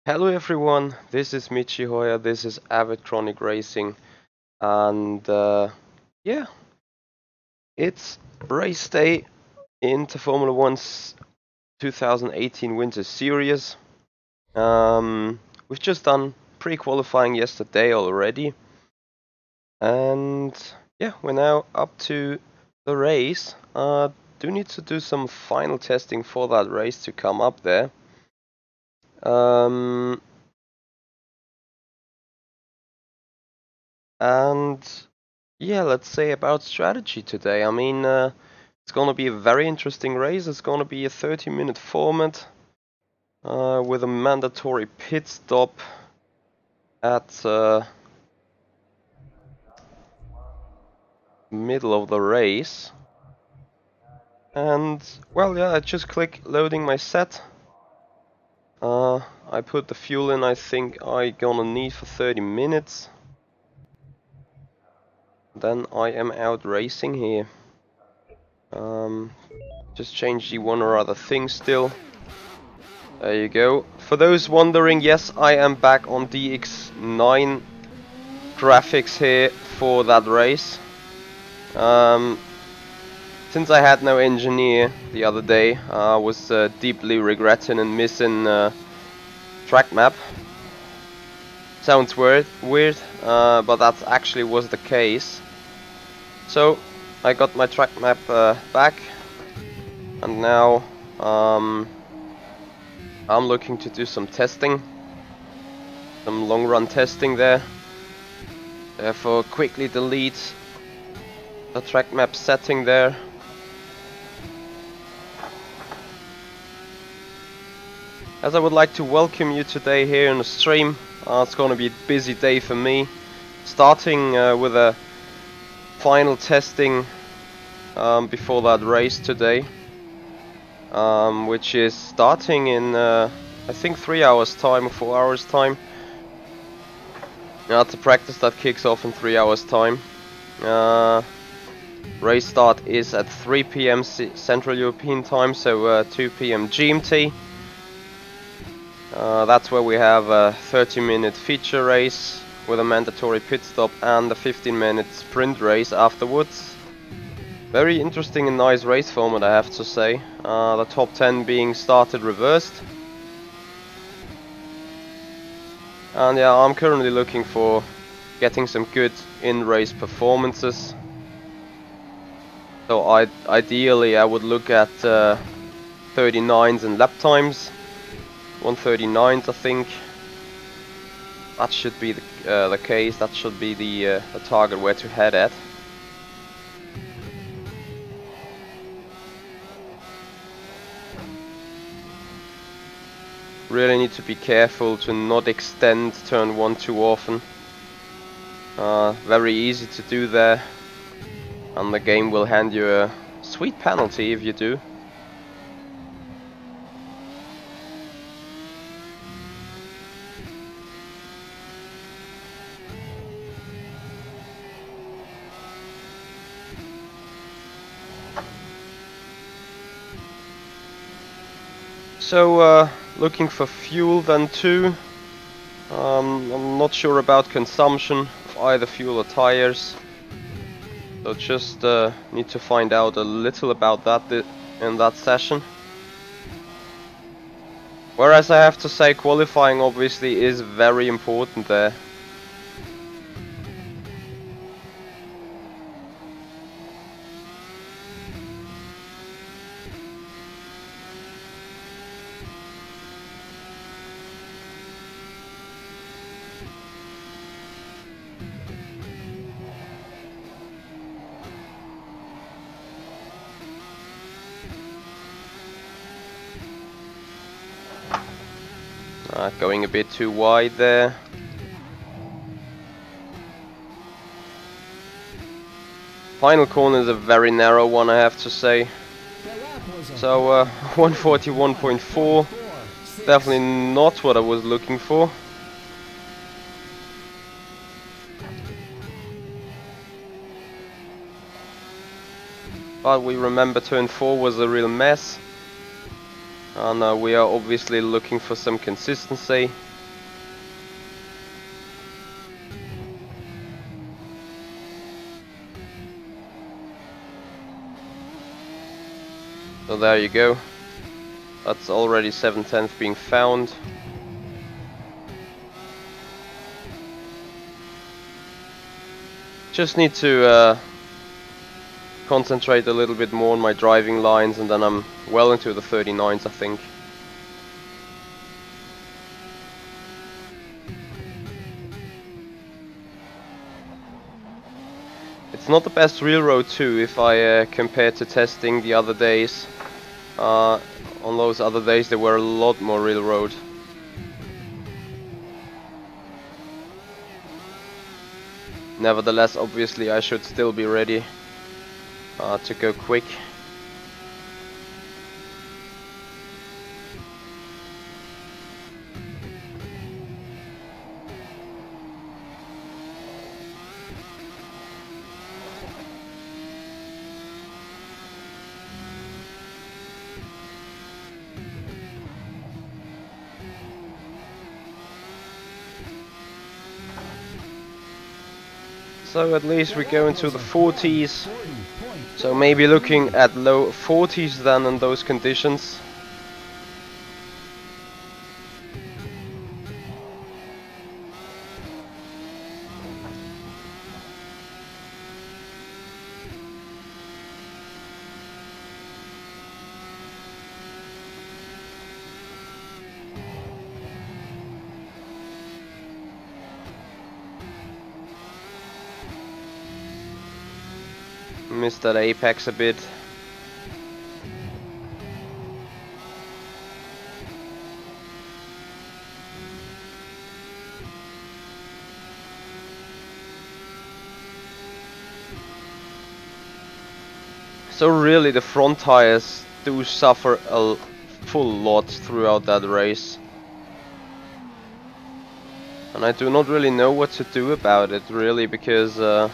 Hello everyone, this is Michi Hoyer, this is Avid Chronic Racing, and yeah, it's race day into Formula One's 2018 Winter Series. We've just done pre-qualifying yesterday already, and yeah, we're now up to the race. Do need to do some final testing for that race to come up there. And yeah, let's say about strategy today. I mean, it's gonna be a very interesting race. It's gonna be a 30-minute format with a mandatory pit stop at middle of the race. And well, yeah, I just click loading my set. I put the fuel in. I think I gonna need for 30 minutes. Then I am out racing here. Just change the one or other thing still. There you go. For those wondering, yes, I am back on DX9 graphics here for that race. Since I had no engineer the other day, I was deeply regretting and missing track map. Sounds weird, but that actually was the case. So I got my track map back, and now I'm looking to do some testing, some long run testing there. Therefore quickly delete the track map setting there. As I would like to welcome you today here in the stream. It's going to be a busy day for me, starting with a final testing before that race today, which is starting in I think 3 hours time or 4 hours time. That's a practice that kicks off in 3 hours time. Race start is at 3 PM Central European time, so 2 PM GMT. That's where we have a 30-minute feature race with a mandatory pit stop and a 15-minute sprint race afterwards. Very interesting and nice race format, I have to say. The top 10 being started reversed. And yeah, I'm currently looking for getting some good in-race performances. So ideally I would look at 39s and lap times. 139s, I think. That should be the case. That should be the target where to head at. Really need to be careful to not extend turn 1 too often. Very easy to do there, and the game will hand you a sweet penalty if you do. So looking for fuel then too. I'm not sure about consumption of either fuel or tires, so just need to find out a little about that in that session. Whereas I have to say qualifying obviously is very important there. Going a bit too wide there. Final corner is a very narrow one, I have to say. So 141.4, definitely not what I was looking for. But we remember turn 4 was a real mess. And we are obviously looking for some consistency. So there you go. That's already 7/10 being found. Just need to concentrate a little bit more on my driving lines, and then I'm well into the 39s, I think. It's not the best real road too, if I compare to testing the other days. On those other days there were a lot more real road. Nevertheless, obviously I should still be ready to go quick. So at least we go into the 40s. So maybe looking at low 40s then in those conditions. Missed that apex a bit. So really the front tires do suffer a full lot throughout that race. And I do not really know what to do about it really, because the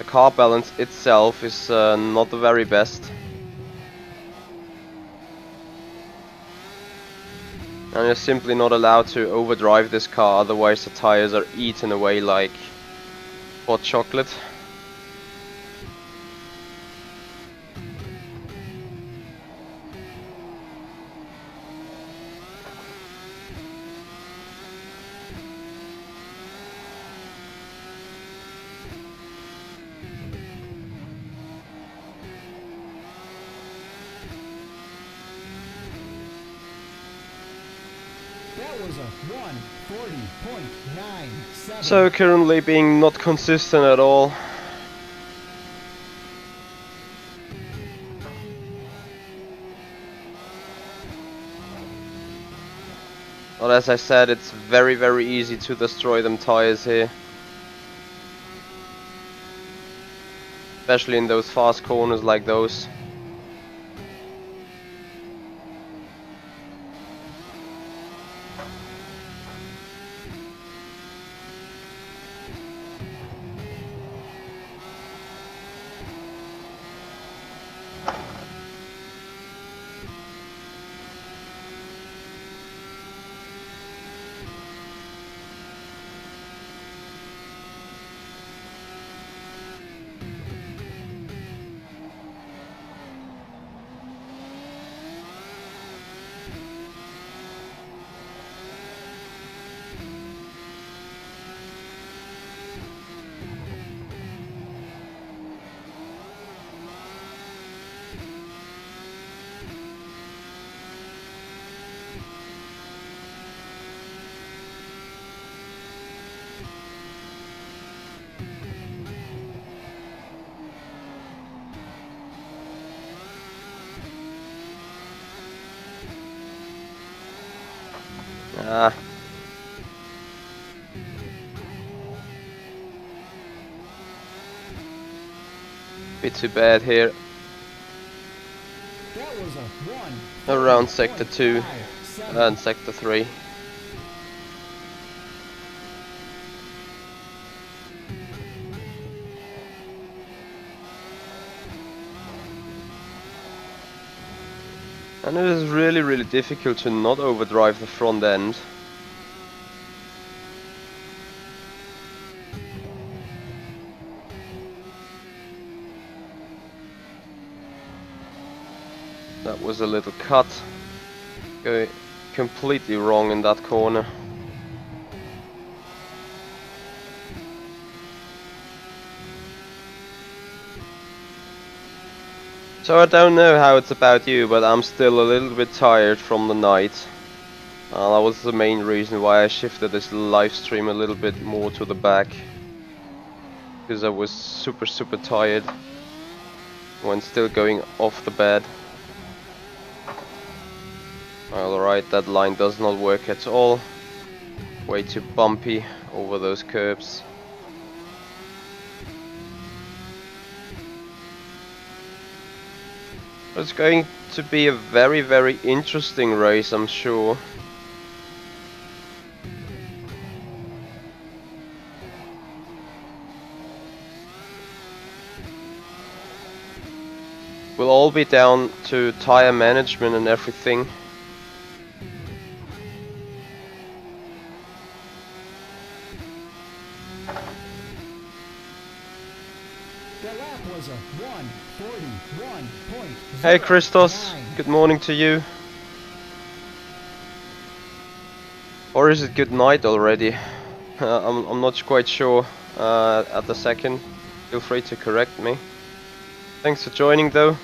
car balance itself is not the very best. And you're simply not allowed to overdrive this car, otherwise the tires are eaten away like hot chocolate. So currently being not consistent at all. But as I said, it's very easy to destroy them tires here. Especially in those fast corners like those. Bit too bad here. Around sector 2 and sector 3. And it is really difficult to not overdrive the front end. That was a little cut. Going completely wrong in that corner. So I don't know how it's about you, but I'm still a little bit tired from the night. That was the main reason why I shifted this live stream a little bit more to the back. Because I was super tired when still going off the bed. Alright, that line does not work at all. Way too bumpy over those curbs. It's going to be a very interesting race, I'm sure. Will all be down to tire management and everything. Hey Christos, good morning to you. Or is it good night already? I'm not quite sure at the second. Feel free to correct me. Thanks for joining though.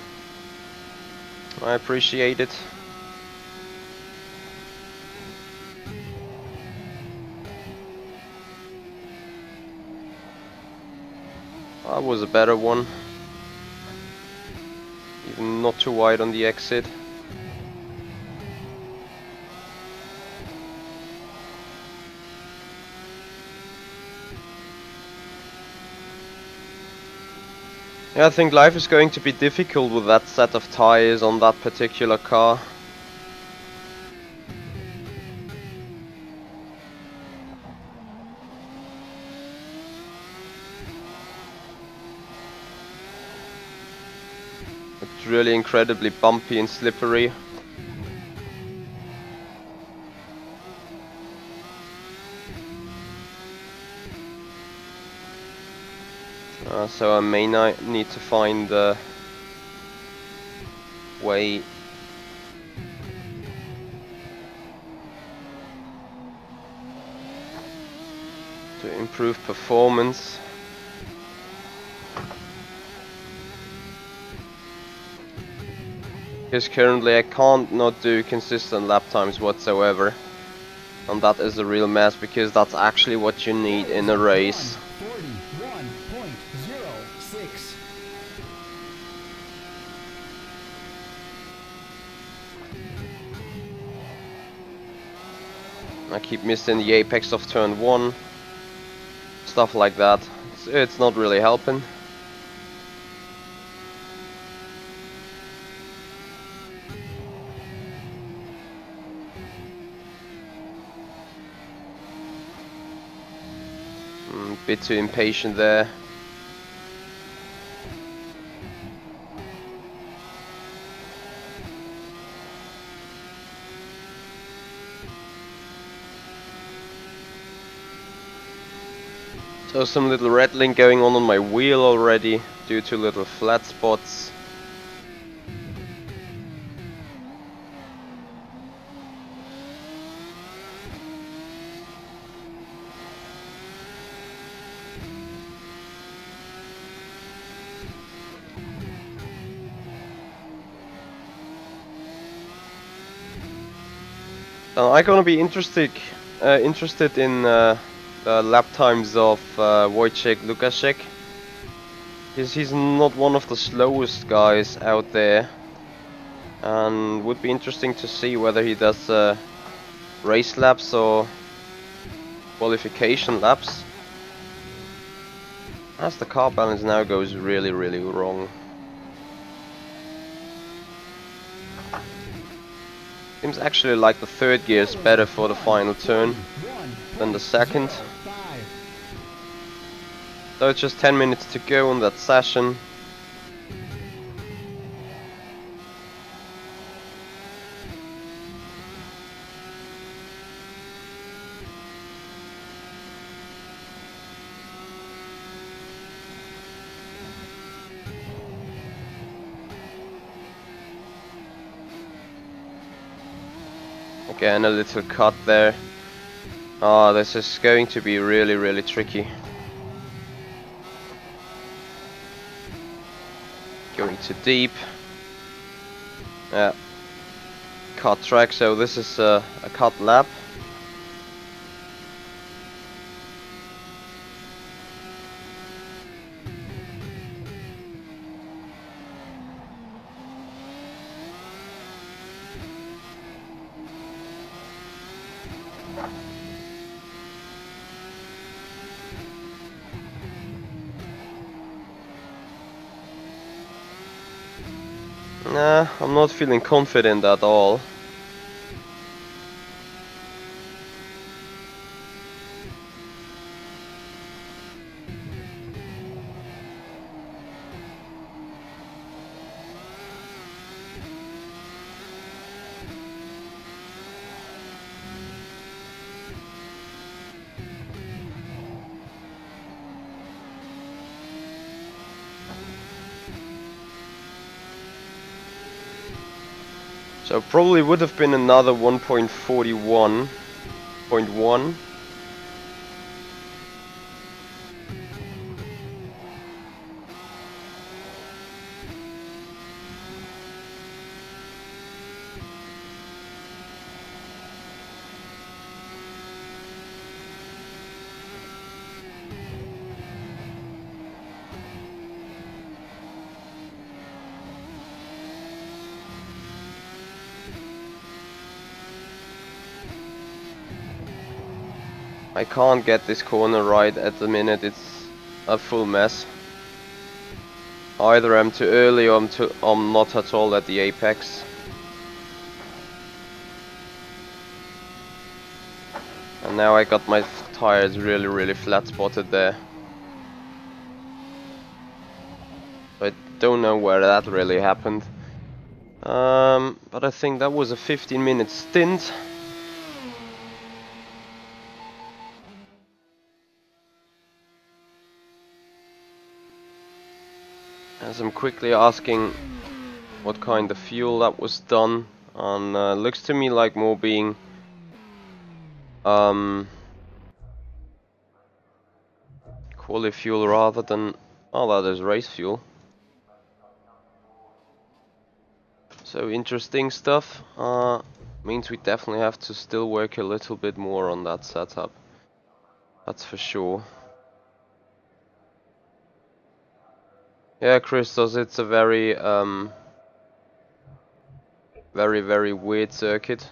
I appreciate it. That was a better one. Even not too wide on the exit. Yeah, I think life is going to be difficult with that set of tires on that particular car. It's really incredibly bumpy and slippery. So I may need to find a way to improve performance. Because currently I can't not do consistent lap times whatsoever. And that is a real mess, because that's actually what you need in a race. I keep missing the apex of turn 1. Stuff like that. It's not really helping. Bit too impatient there. So some little rattling going on my wheel already due to little flat spots. I'm gonna be interested in the lap times of Wojciech Lukaszek, because he's not one of the slowest guys out there, and would be interesting to see whether he does race laps or qualification laps, as the car balance now goes really wrong. Seems actually like the third gear is better for the final turn than the second. So it's just 10 minutes to go on that session. Again, a little cut there. Oh, this is going to be really, really tricky. Going too deep. Yeah. Cut track, so this is a cut lap. Nah, I'm not feeling confident at all. So probably would have been another 1.41.1. I can't get this corner right at the minute, it's a full mess. Either I'm too early or I'm not at all at the apex. And now I got my tires really flat spotted there. I don't know where that really happened. But I think that was a 15-minute stint. As I'm quickly asking what kind of fuel that was done on, looks to me like more being quali fuel rather than, oh, that is race fuel. So interesting stuff. Means we definitely have to still work a little bit more on that setup. That's for sure. Yeah, Christos, it's a very very weird circuit.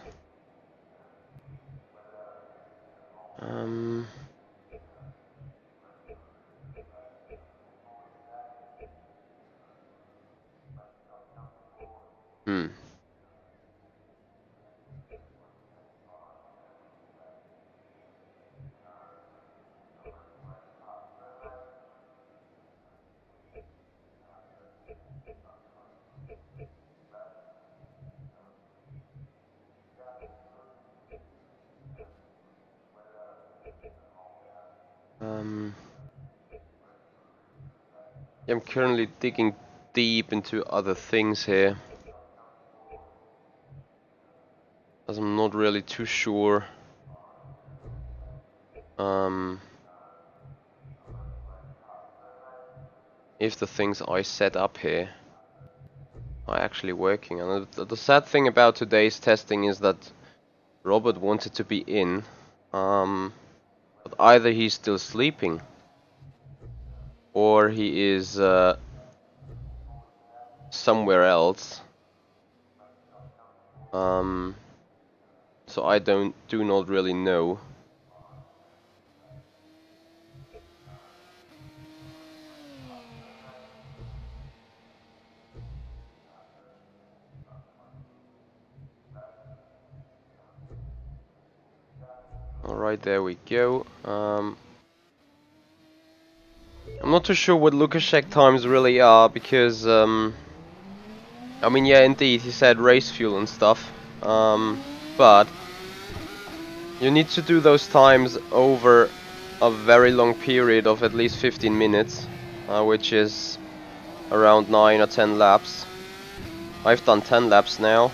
I'm currently digging deep into other things here, as I'm not really too sure if the things I set up here are actually working. And the sad thing about today's testing is that Robert wanted to be in, but either he's still sleeping or he is somewhere else. So I do not really know. Alright, there we go. I'm not too sure what Lukaszek times really are, because I mean, yeah, indeed, he said race fuel and stuff, but you need to do those times over a very long period of at least 15 minutes, which is around 9 or 10 laps. I've done 10 laps now.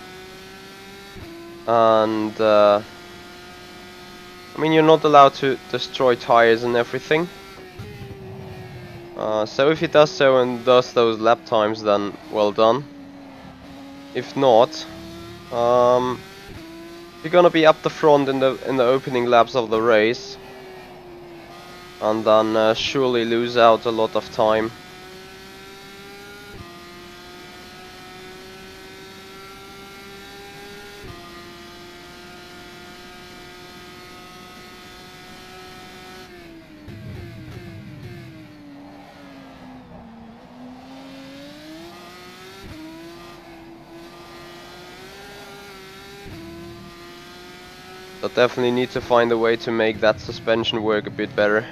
and I mean, you're not allowed to destroy tires and everything. So if he does so and does those lap times, then well done. If not, you're gonna be up the front in the opening laps of the race, and then surely lose out a lot of time. So definitely need to find a way to make that suspension work a bit better.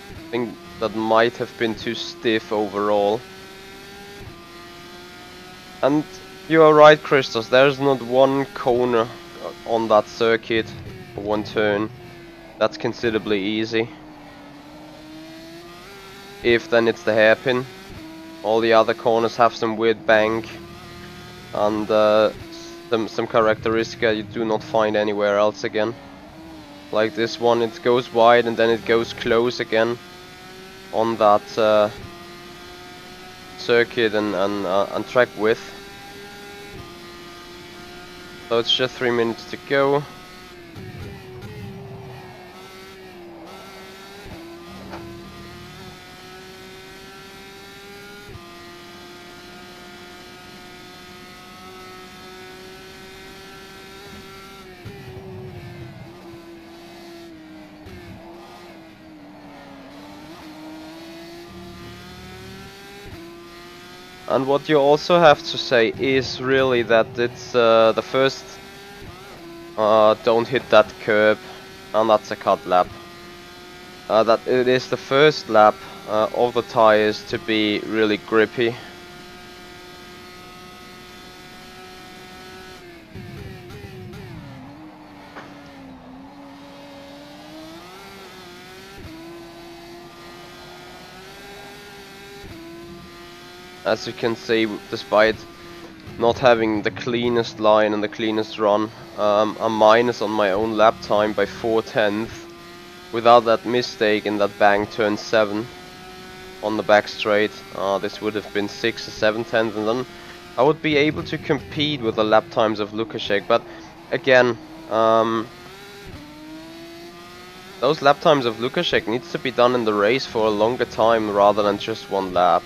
I think that might have been too stiff overall. And you are right, Christos, there's not one corner on that circuit, or one turn, that's considerably easy. If then it's the hairpin. All the other corners have some weird bank and some characteristic you do not find anywhere else again. Like this one, it goes wide and then it goes close again on that circuit and track width. So it's just 3 minutes to go. And what you also have to say is really that it's the first don't hit that curb, and that's a cut lap. That it is the first lap of the tires to be really grippy. As you can see, despite not having the cleanest line and the cleanest run, a minus on my own lap time by 4/10 without that mistake in that bank turn 7 on the back straight. This would have been 6 or 7/10, and then I would be able to compete with the lap times of Lukaszek. But again, those lap times of Lukaszek needs to be done in the race for a longer time rather than just one lap.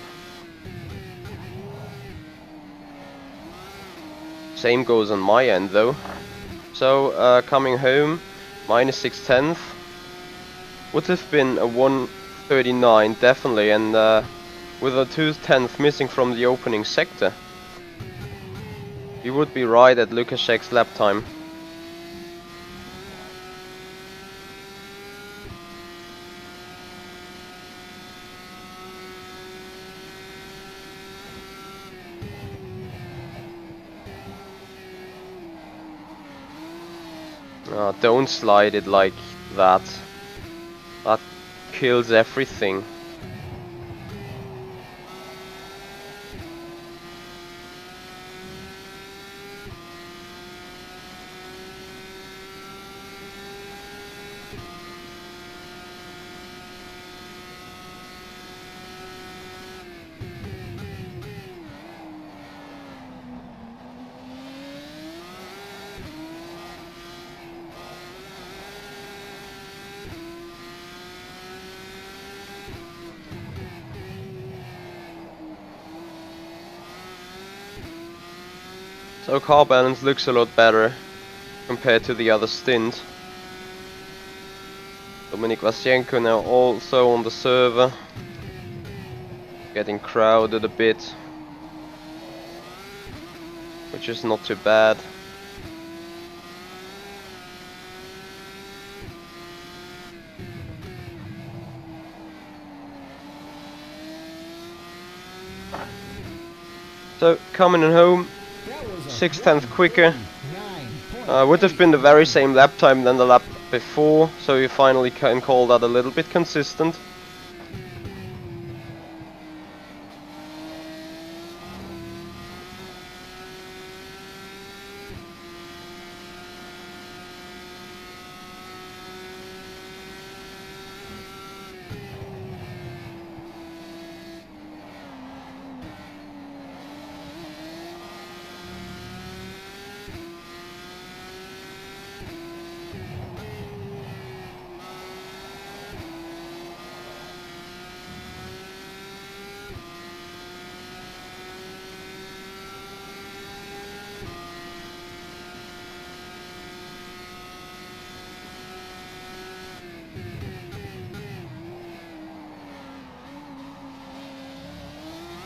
Same goes on my end though. So coming home, minus 6/10 would have been a 1:39 definitely, and with a 2/10 missing from the opening sector, you would be right at Lukaszek's lap time. Don't slide it like that. That kills everything. So car balance looks a lot better compared to the other stint. Dominik Wasienko now also on the server, getting crowded a bit, which is not too bad. So coming home, 6/10 quicker. Would have been the very same lap time than the lap before, so you finally can call that a little bit consistent.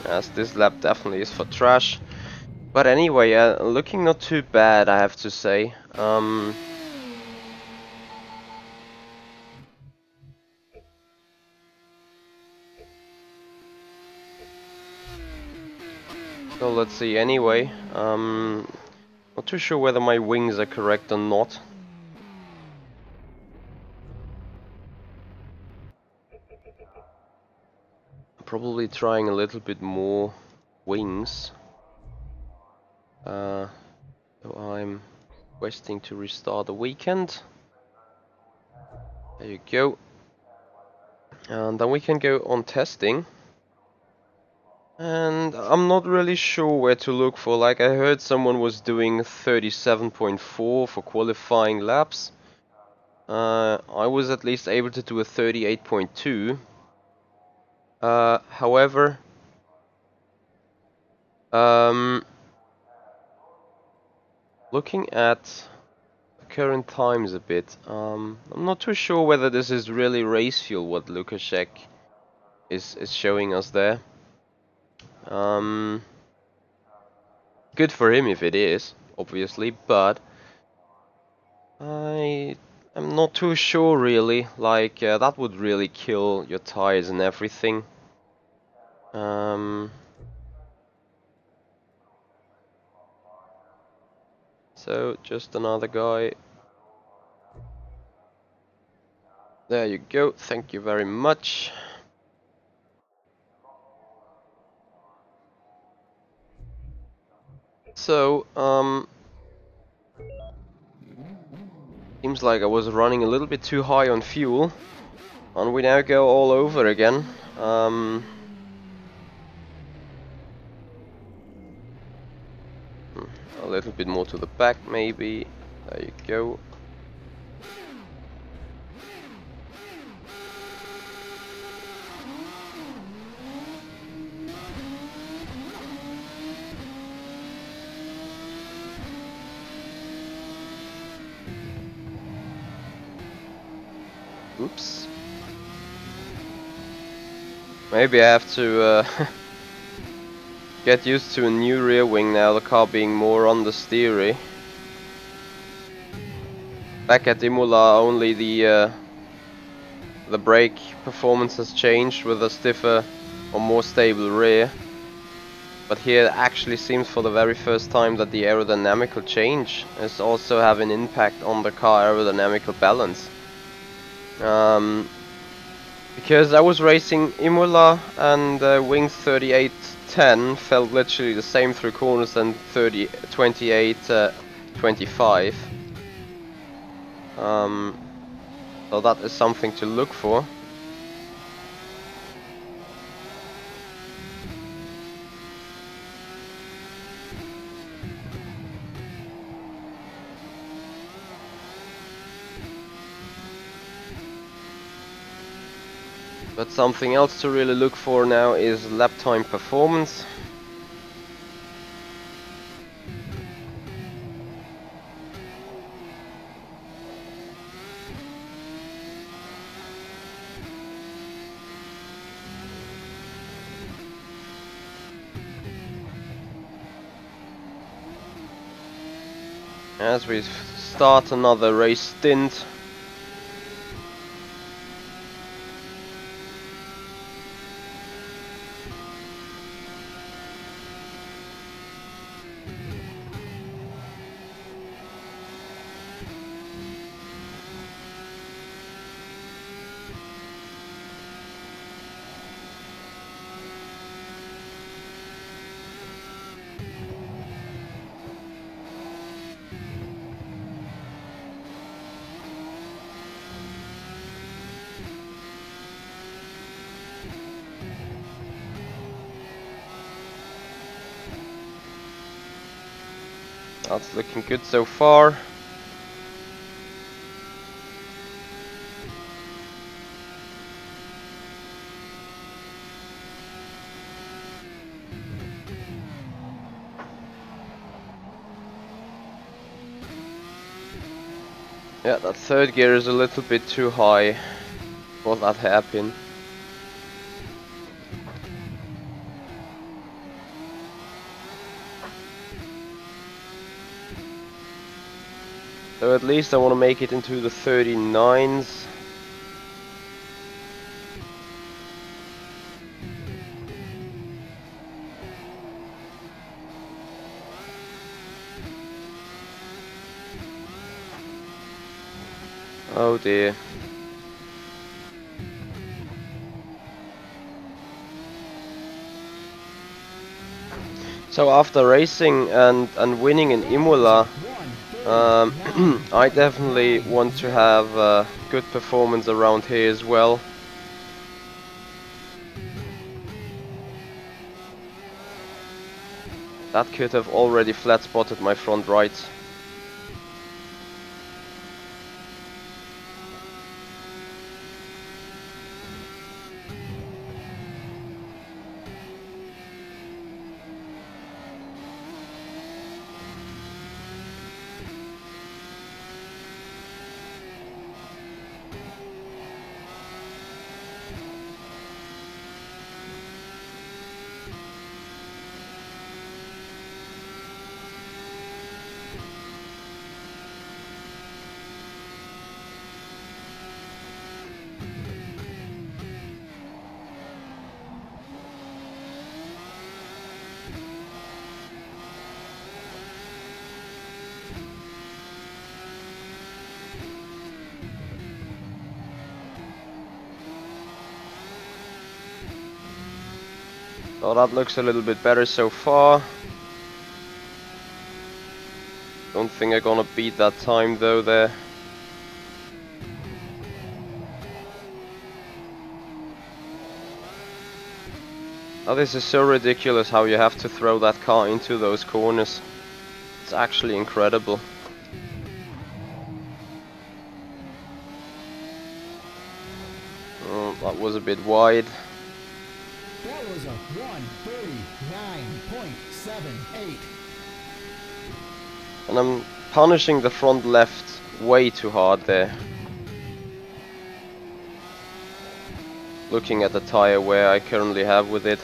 as this lap definitely is for trash. But anyway, looking not too bad, I have to say. So let's see. Anyway, not too sure whether my wings are correct or not. Probably trying a little bit more wings. So I'm requesting to restart the weekend. There you go. And then we can go on testing. And I'm not really sure where to look for. Like, I heard someone was doing 37.4 for qualifying laps. I was at least able to do a 38.2. However, looking at the current times a bit, I'm not too sure whether this is really race fuel what Lukaszek is showing us there. Good for him if it is, obviously, but I'm not too sure really. Like, that would really kill your tires and everything. So just another guy. There you go. Thank you very much. So, seems like I was running a little bit too high on fuel, and we now go all over again. A little bit more to the back, maybe. There you go. Oops. Maybe I have to get used to a new rear wing now, the car being more understeery. Back at Imola, only the brake performance has changed with a stiffer or more stable rear. But here it actually seems for the very first time that the aerodynamical change is also having an impact on the car aerodynamical balance. Because I was racing Imola and wings 38.10 felt literally the same through corners than 28.25. So that is something to look for. But something else to really look for now is lap time performance. As we start another race stint. That's looking good so far. Yeah, that third gear is a little bit too high for that hairpin. So at least I want to make it into the 39s. Oh dear. So after racing and winning in Imola, I definitely want to have a good performance around here as well. That could have already flat spotted my front right. So that looks a little bit better so far. Don't think I'm gonna beat that time though there. Oh, this is so ridiculous how you have to throw that car into those corners. It's actually incredible. Oh, that was a bit wide. That was a 1:39.78. And I'm punishing the front left way too hard there. Looking at the tire wear I currently have with it.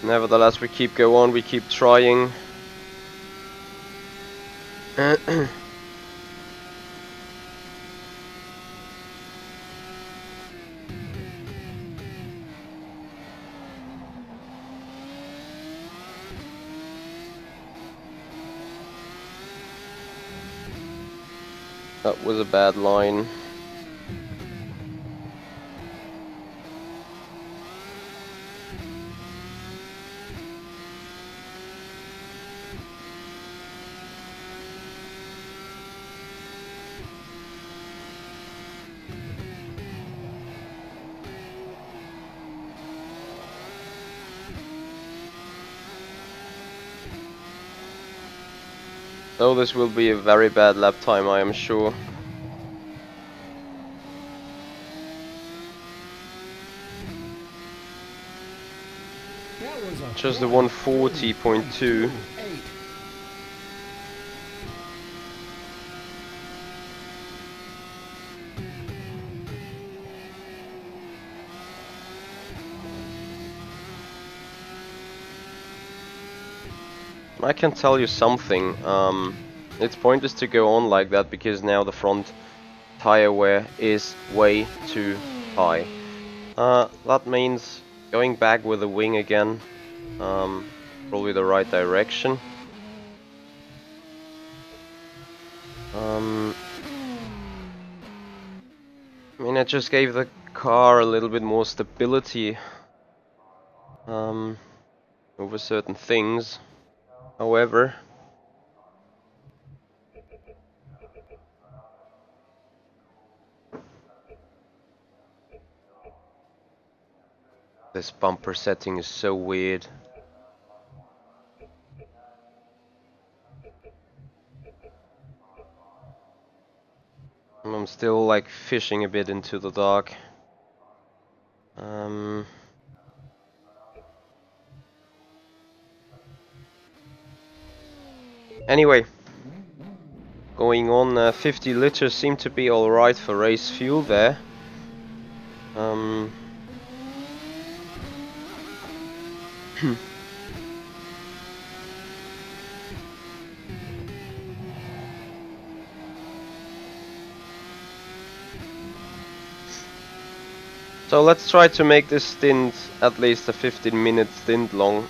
Nevertheless, we keep going, we keep trying. That was a bad line. So this will be a very bad lap time, I am sure. That was a Just the 140.2. I can tell you something, it's pointless to go on like that because now the front tire wear is way too high. That means going back with the wing again, probably the right direction. I mean, I just gave the car a little bit more stability over certain things. However, this bumper setting is so weird. And I'm still like fishing a bit into the dark. Anyway, going on, 50 liters seem to be alright for race fuel there. So let's try to make this stint at least a 15-minute stint long.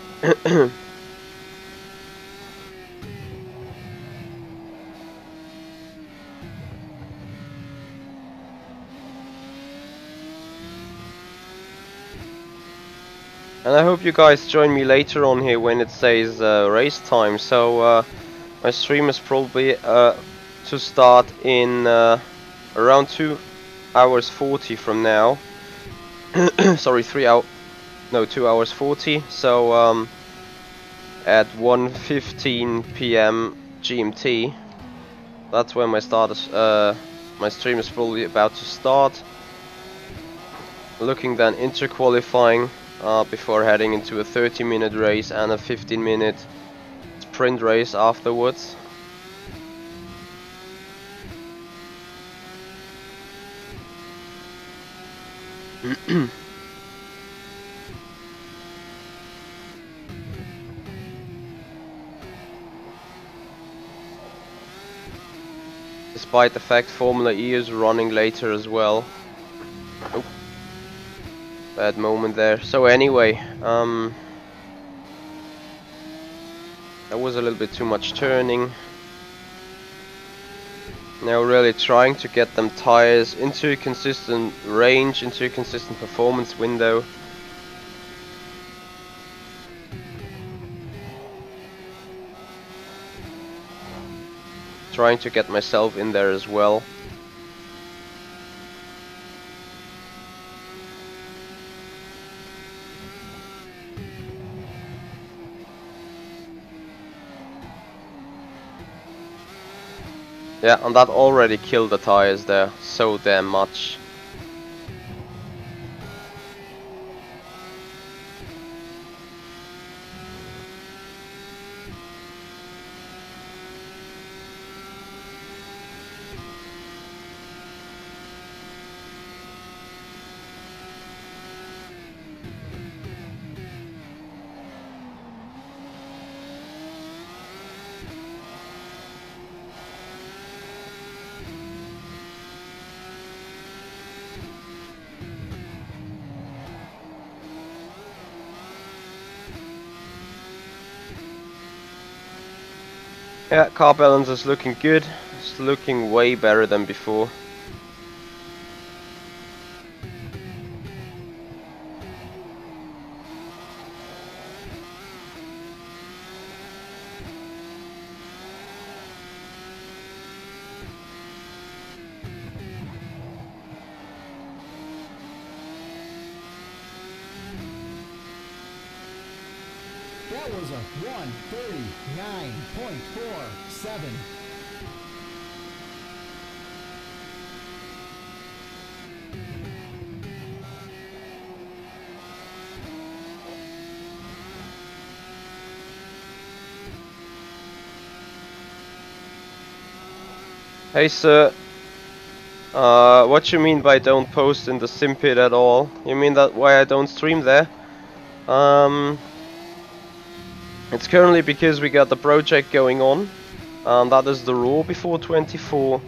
And I hope you guys join me later on here when it says race time. So my stream is probably to start in around 2 hours 40 from now. Sorry, 2 hours 40. So at 1:15 p.m. GMT, that's when my stream is probably about to start. Looking then into qualifying before heading into a 30-minute race and a 15-minute sprint race afterwards. Despite the fact Formula E is running later as well. Oh, bad moment there. So anyway, that was a little bit too much turning. Now really trying to get them tires into a consistent range, into a consistent performance window. Trying to get myself in there as well. Yeah, and that already killed the tires there so damn much. Yeah, car balance is looking good. It's looking way better than before. That was a 1:39.47. Hey sir, what you mean by don't post in the sim pit at all? You mean that why I don't stream there? It's currently because we got the project going on, and that is the rule before 24.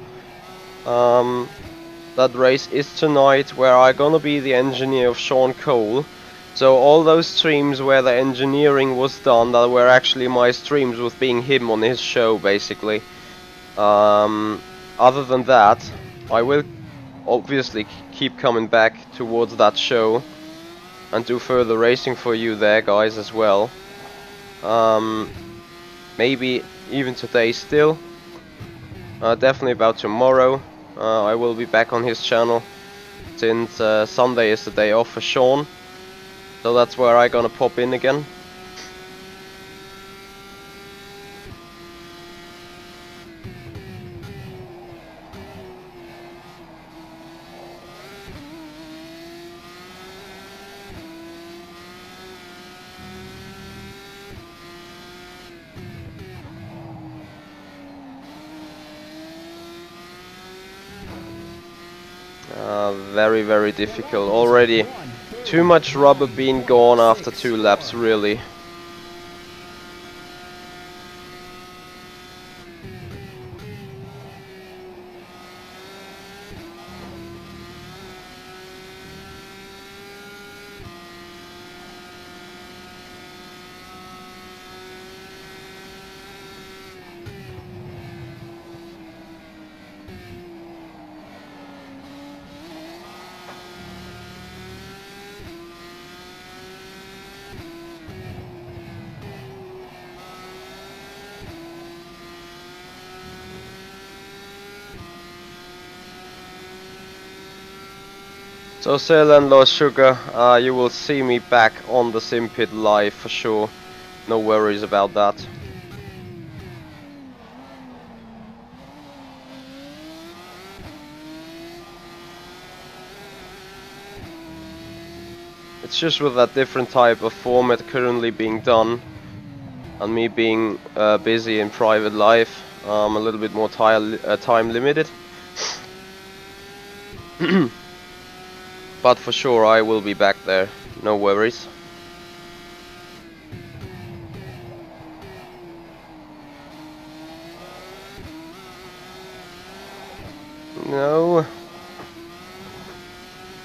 That race is tonight, where I'm gonna be the engineer of Sean Cole. So all those streams where the engineering was done, that were actually my streams with being him on his show, basically. Other than that, I will obviously keep coming back towards that show and do further racing for you there, guys, as well. Maybe even today still. Definitely about tomorrow. I will be back on his channel, since Sunday is the day off for Sean. So that's where I'm gonna pop in again. Very, very difficult. Already too much rubber being gone after 2 laps, really. So Ceylon Lost Sugar, you will see me back on the sim pit live for sure. No worries about that. It's just with that different type of format currently being done, and me being busy in private life, a little bit more time limited. But for sure I will be back there, no worries. No.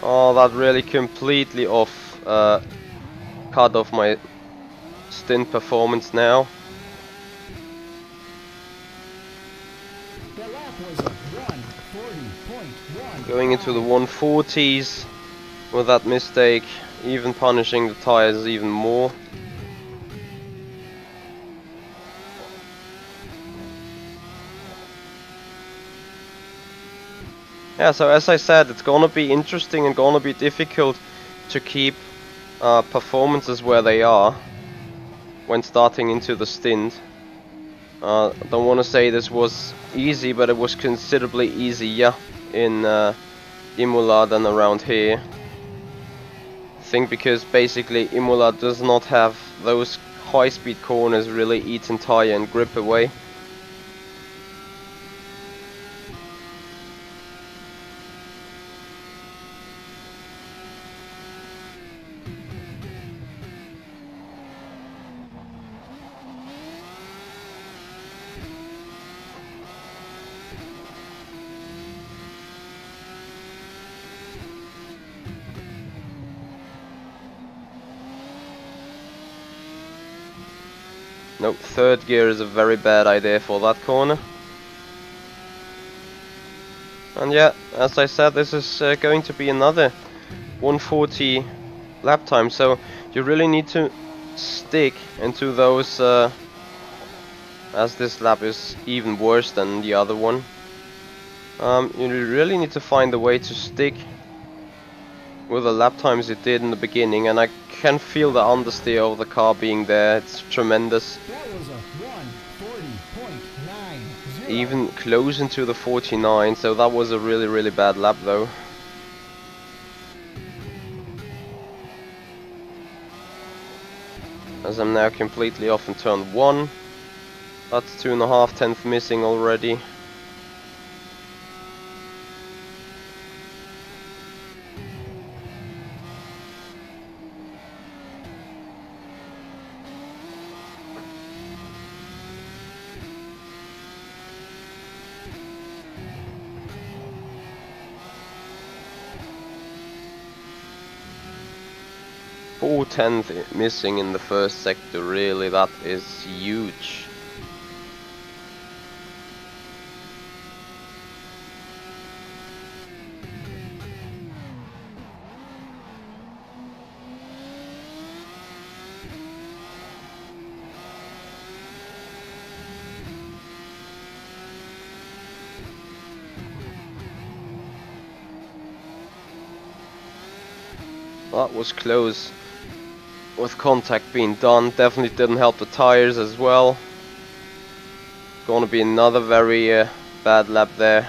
Oh, that really completely cut off my stint performance now. That lap was a 1:40.1. Going into the 140s with that mistake, even punishing the tires even more. Yeah, so as I said, it's gonna be interesting and gonna be difficult to keep performances where they are when starting into the stint. Don't want to say this was easy, but it was considerably easier in Imola than around here. I think because basically Imola does not have those high-speed corners really eating tire and grip away. Nope, third gear is a very bad idea for that corner. And yeah, as I said, this is going to be another 140 lap time, so you really need to stick into those, as this lap is even worse than the other one. You really need to find a way to stick with the lap times you did in the beginning, and I can feel the understeer of the car being there. It's tremendous. That was a 1:40.90. Even close into the 49, so that was a really, really bad lap though. As I'm now completely off in turn 1. That's 2.5 tenths missing already. Four tenths missing in the first sector, really, that is huge. That was close. With contact being done, definitely didn't help the tires as well. Gonna be another very bad lap there.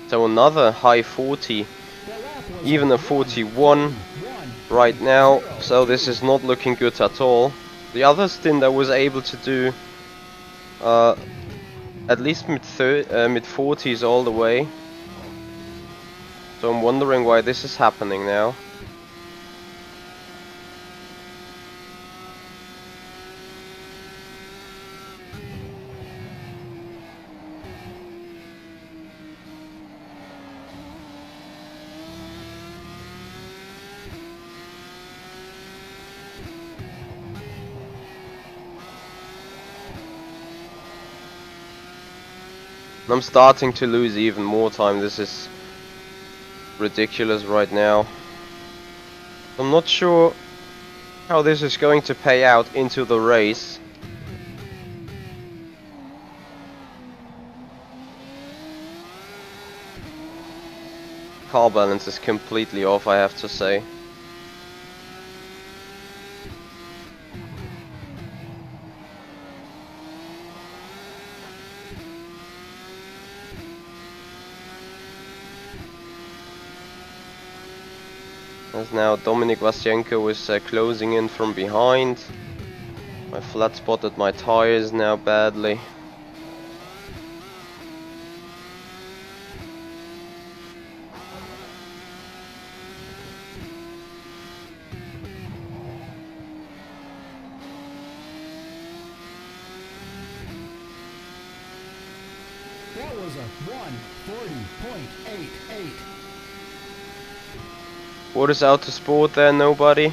So another high 40, even a 41 right now, so this is not looking good at all. The other stint I was able to do at least mid 40s all the way. So I'm wondering why this is happening now. I'm starting to lose even more time. This is ridiculous right now. I'm not sure how this is going to pay out into the race. Car balance is completely off, I have to say. As now Dominik Wasienko is closing in from behind. I flat spotted my tires now badly. That was a 1:40.88. What is out to sport there? Nobody.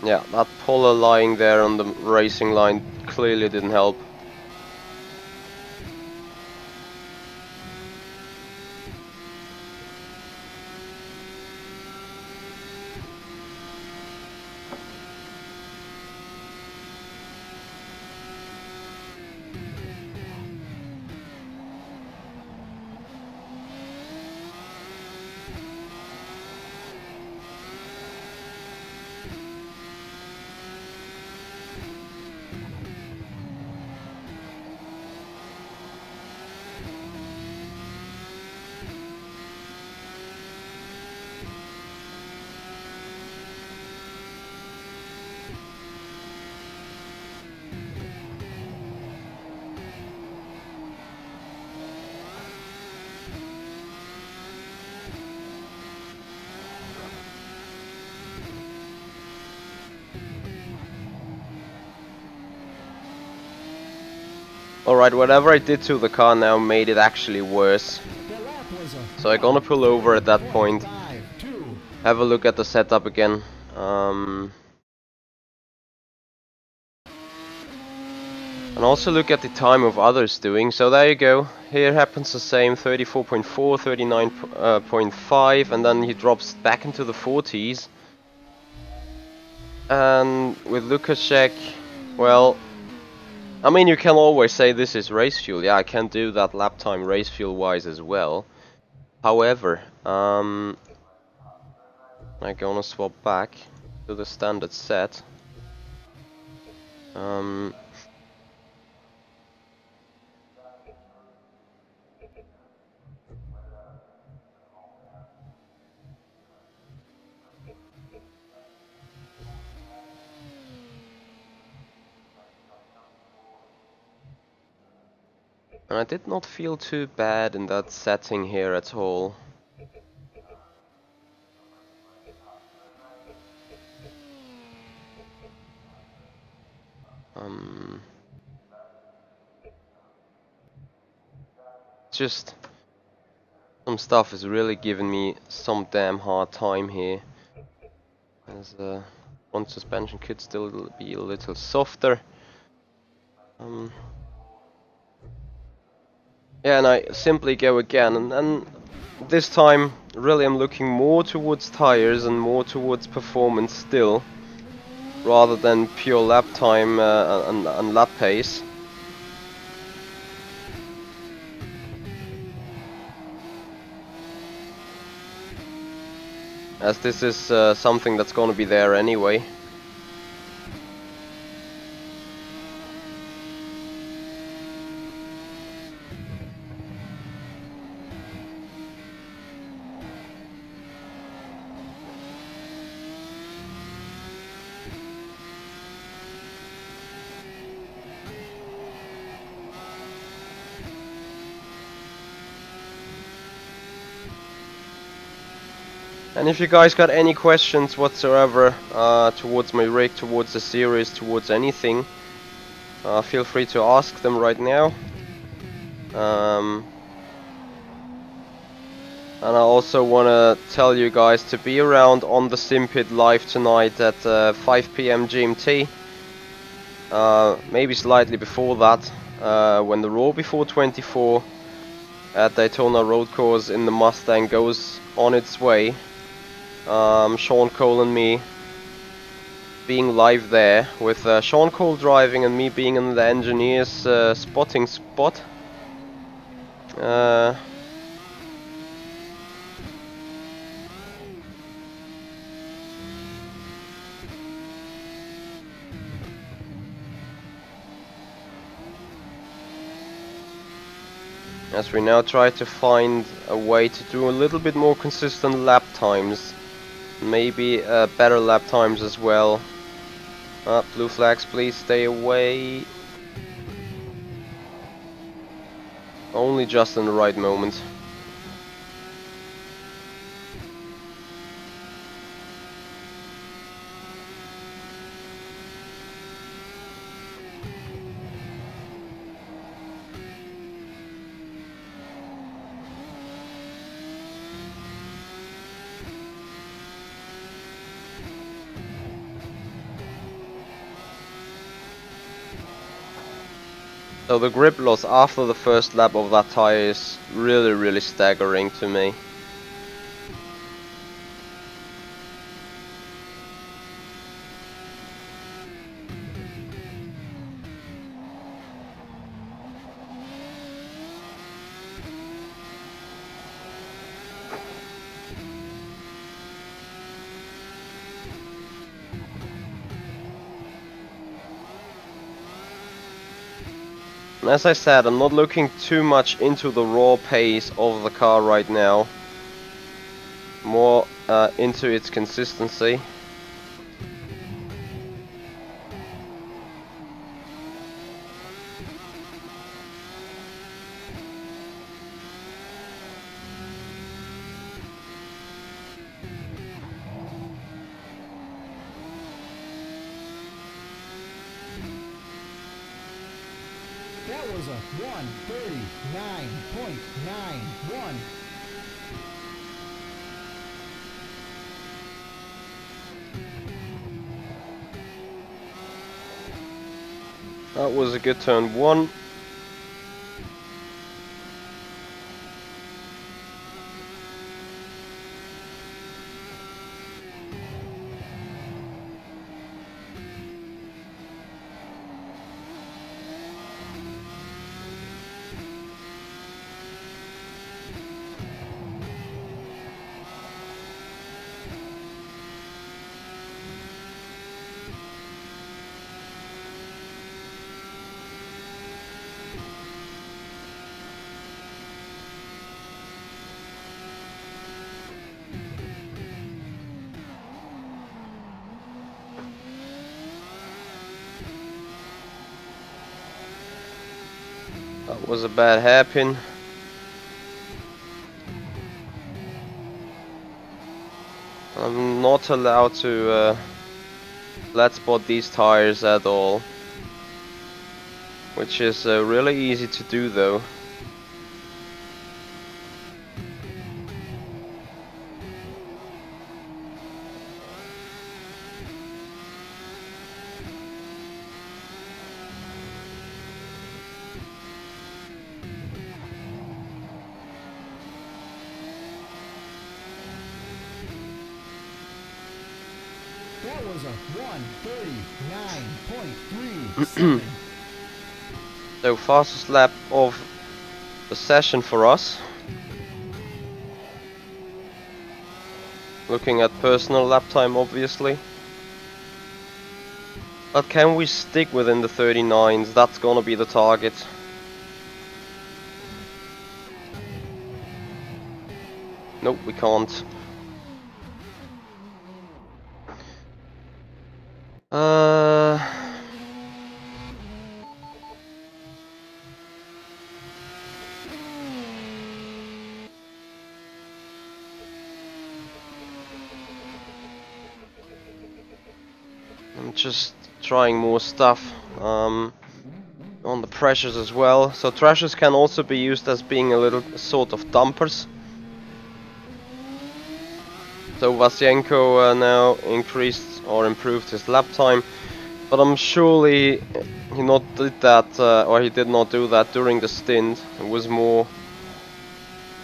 Yeah, that Polar lying there on the racing line clearly didn't help. Alright, whatever I did to the car now made it actually worse. So I'm gonna pull over at that point. Have a look at the setup again. And also look at the time of others doing. So there you go. Here happens the same, 34.4, 39.5, and then he drops back into the 40s. And with Lukaszek, well, I mean, you can always say this is race fuel. Yeah, I can do that lap time race fuel wise as well. However, I'm gonna swap back to the standard set. And I did not feel too bad in that setting here at all. Just some stuff is really giving me some damn hard time here. As front suspension could still be a little softer. Yeah, and I simply go again, and this time really I'm looking more towards tires and more towards performance still. rather than pure lap time and lap pace. As this is something that's going to be there anyway. And if you guys got any questions whatsoever towards my rig, towards the series, towards anything, feel free to ask them right now. And I also want to tell you guys to be around on the Simpid live tonight at 5 PM GMT. Maybe slightly before that, when the Raw Before 24 at Daytona Road Course in the Mustang goes on its way. Sean Cole and me being live there, with Sean Cole driving and me being in the engineer's spotting spot. As we now try to find a way to do a little bit more consistent lap times. Maybe better lap times as well. Blue flags, please stay away. Only just in the right moment. So the grip loss after the first lap of that tire is really staggering to me. And as I said, I'm not looking too much into the raw pace of the car right now. More into its consistency. That was a 1:39.91. That was a good turn one. That was a bad hairpin. I'm not allowed to flat spot these tires at all, which is really easy to do though. That was a 1:39.37. So fastest lap of the session for us. Looking at personal lap time, obviously. But can we stick within the 39s? That's gonna be the target. Nope, we can't. I'm just trying more stuff on the pressures as well. So thrashers can also be used as being a little sort of dumpers. So Vasyenko now increased or improved his lap time, but I'm surely he not did that or he did not do that during the stint. It was more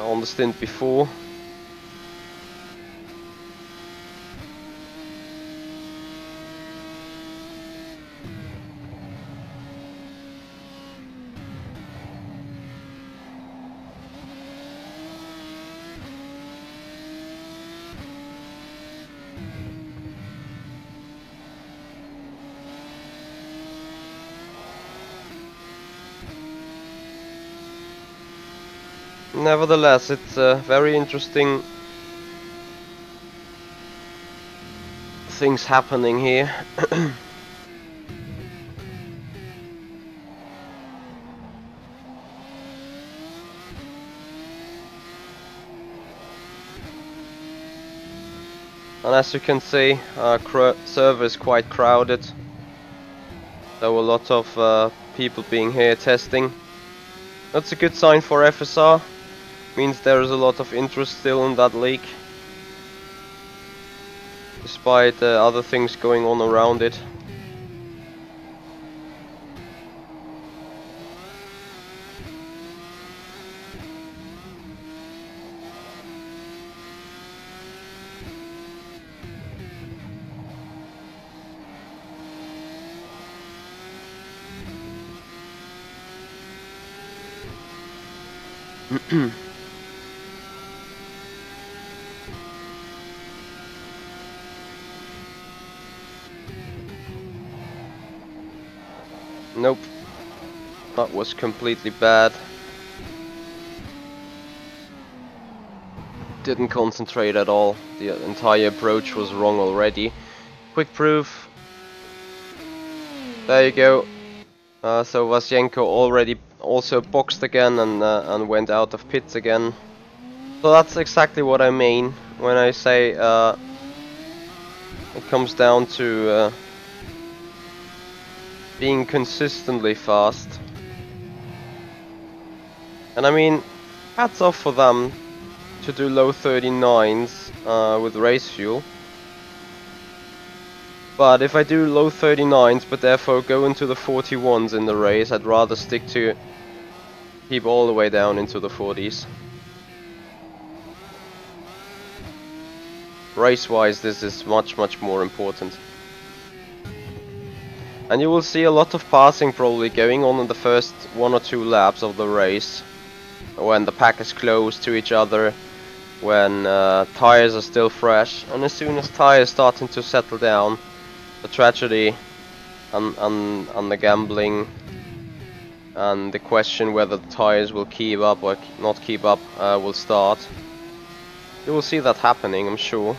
on the stint before. Nevertheless, it's very interesting things happening here. And as you can see, our server is quite crowded. So a lot of people being here testing. That's a good sign for FSR. Means there is a lot of interest still in that league, despite other things going on around it. Nope, that was completely bad. Didn't concentrate at all. The entire approach was wrong already. Quick proof. There you go. So Vasyenko already also boxed again and went out of pits again. So that's exactly what I mean when I say it comes down to being consistently fast. And I mean, hats off for them to do low 39s with race fuel. But if I do low 39s but therefore go into the 41s in the race, I'd rather stick to keep all the way down into the 40s. Race-wise, this is much more important. And you will see a lot of passing probably going on in the first 1 or 2 laps of the race, when the pack is close to each other, when tires are still fresh, and as soon as tires starting to settle down, the tragedy and the gambling and the question whether the tires will keep up or not keep up will start. You will see that happening, I'm sure.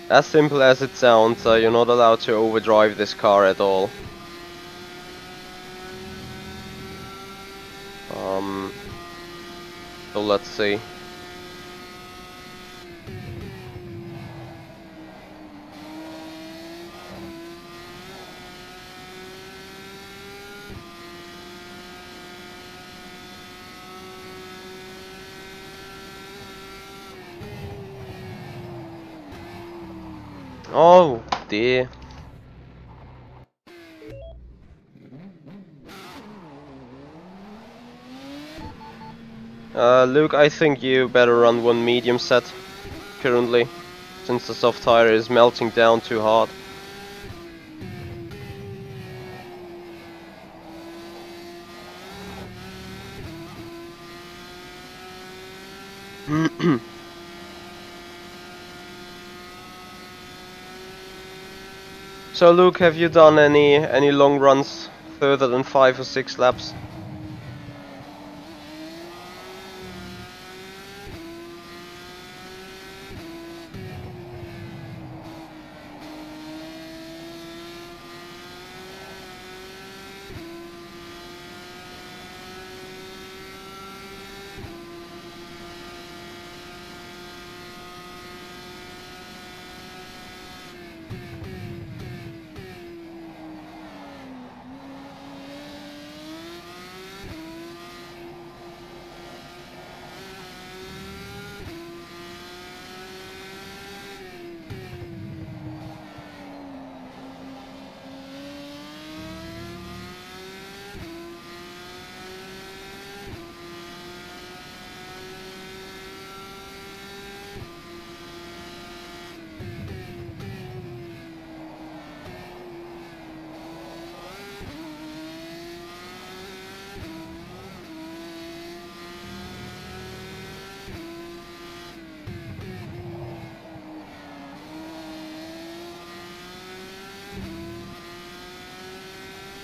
As simple as it sounds, you're not allowed to overdrive this car at all. So let's see. Oh dear. Luke, I think you better run one medium set currently, since the soft tire is melting down too hard. So Luke, have you done any long runs further than 5 or 6 laps?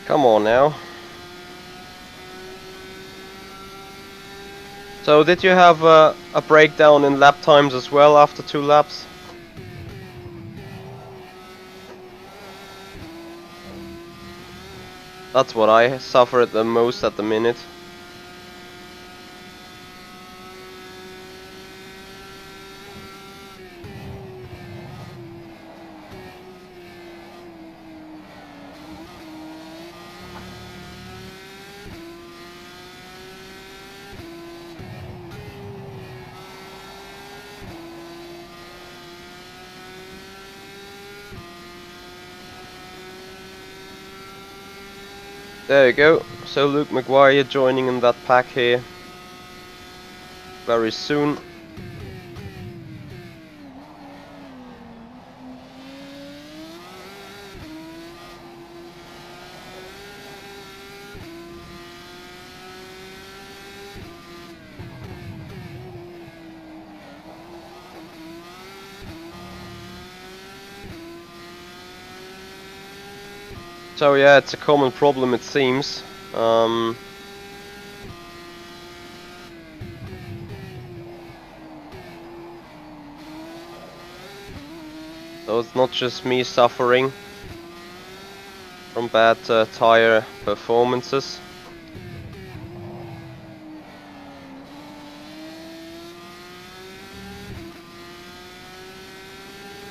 Come on now. So did you have a breakdown in lap times as well after 2 laps? That's what I suffer the most at the minute. There you go. So Luke Maguire joining in that pack here very soon. So yeah, it's a common problem it seems. So it's not just me suffering from bad tire performances.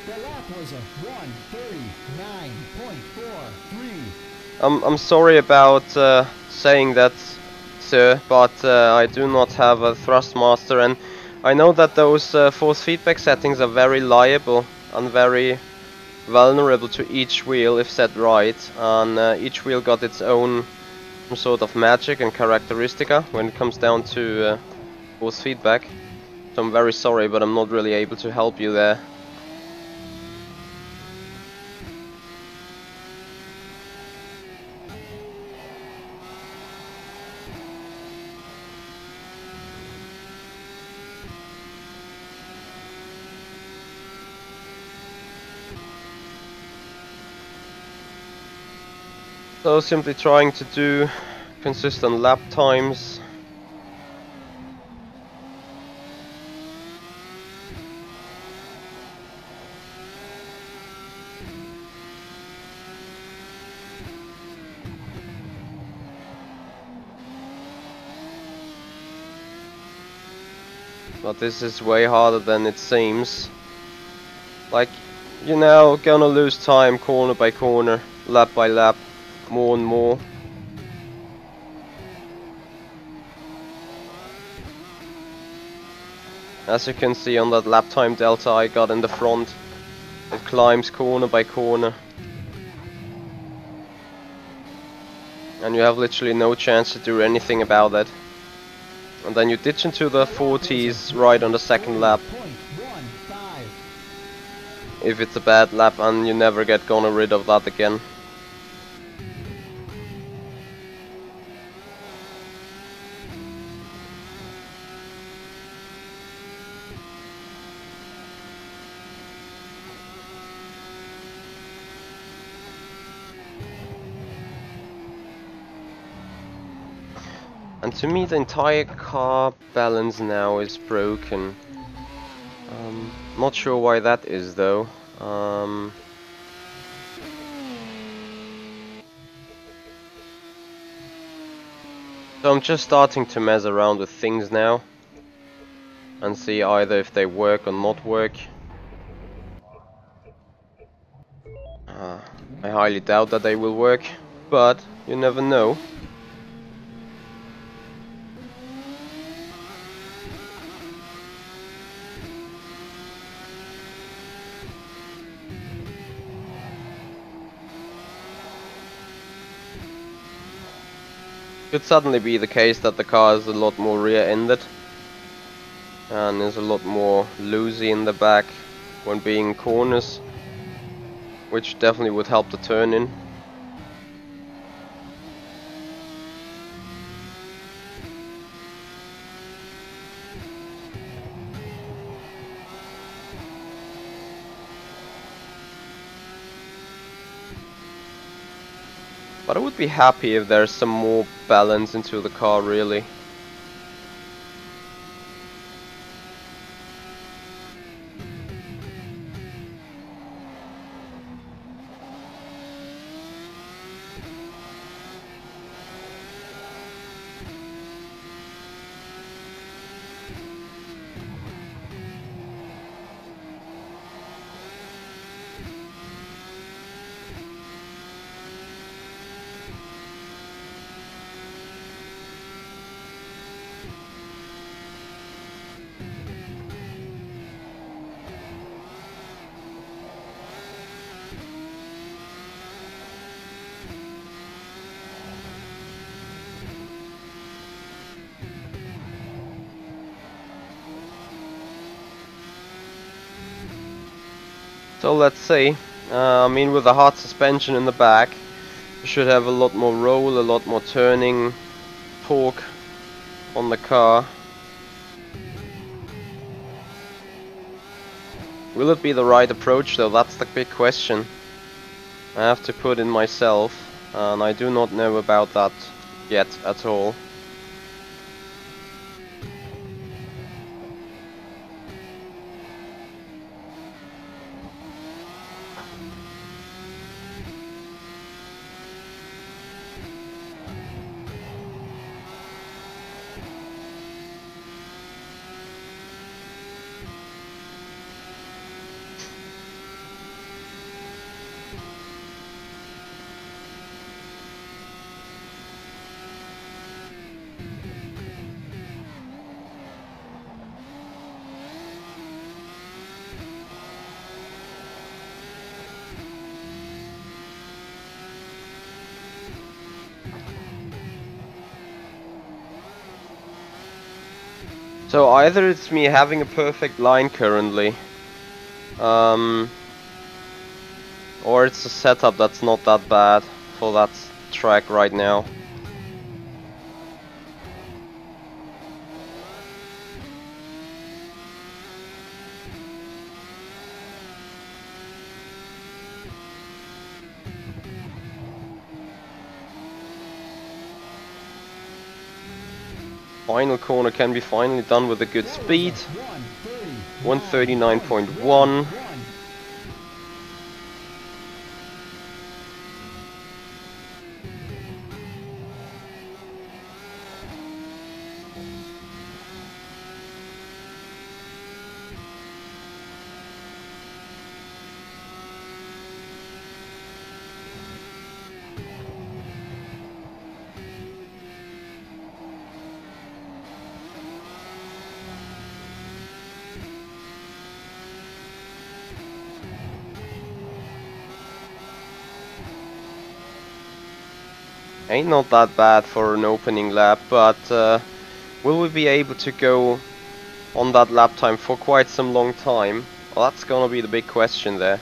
The lap was a 1:39.43. I'm sorry about saying that, sir, but I do not have a Thrustmaster, and I know that those force feedback settings are very liable and very vulnerable to each wheel if set right, and each wheel got its own sort of magic and characteristica when it comes down to force feedback. So I'm very sorry, but I'm not really able to help you there. So simply trying to do consistent lap times. But this is way harder than it seems. Like, you're now gonna lose time corner by corner, lap by lap, more and more. As you can see on that lap time delta I got in the front. It climbs corner by corner. And you have literally no chance to do anything about it. And then you ditch into the 40s right on the second lap. If it's a bad lap, and you never get gonna rid of that again. And to me the entire car balance now is broken. Not sure why that is though. So I'm just starting to mess around with things now and see either if they work or not work. I highly doubt that they will work, but you never know. Could suddenly be the case that the car is a lot more rear-ended and is a lot more loosey in the back when being in corners, which definitely would help the turn in. But I would be happy if there's some more balance into the car, really. So let's see. I mean, with the hard suspension in the back, you should have a lot more roll, a lot more turning, torque on the car. Will it be the right approach though? That's the big question. I have to put in myself, and I do not know about that yet at all. So either it's me having a perfect line currently, or it's a setup that's not that bad for that track right now. Final corner can be finally done with a good speed. 139.1. Ain't not that bad for an opening lap, but will we be able to go on that lap time for quite some long time? Well, that's gonna be the big question there.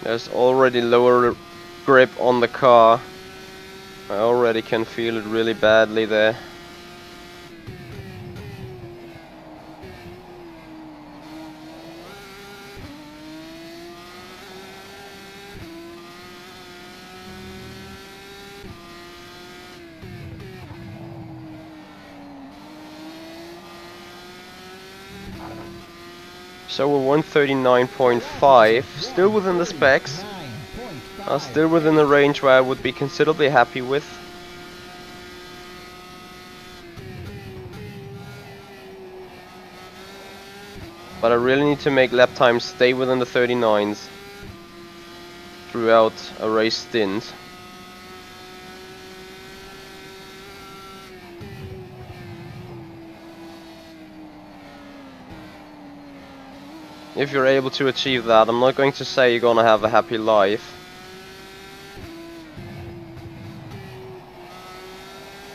There's already lower grip on the car. I already can feel it really badly there. So we're 139.5, still within the specs. Still within the range where I would be considerably happy with. But I really need to make lap times stay within the 39s throughout a race stint. If you're able to achieve that, I'm not going to say you're gonna have a happy life.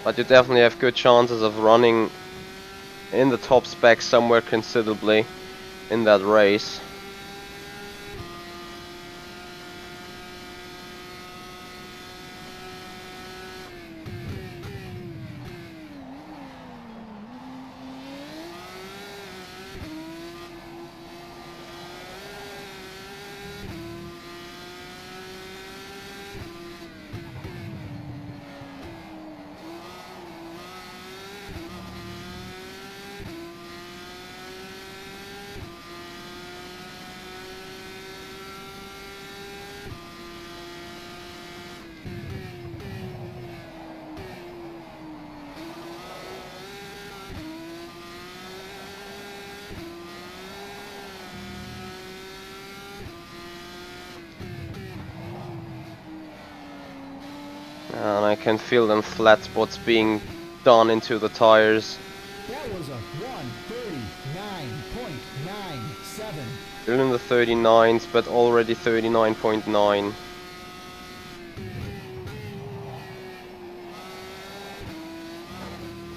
But you definitely have good chances of running in the top spec somewhere considerably in that race. And I can feel them flat spots being done into the tires. That was a 139.97. Still in the 39s, but already 39.9.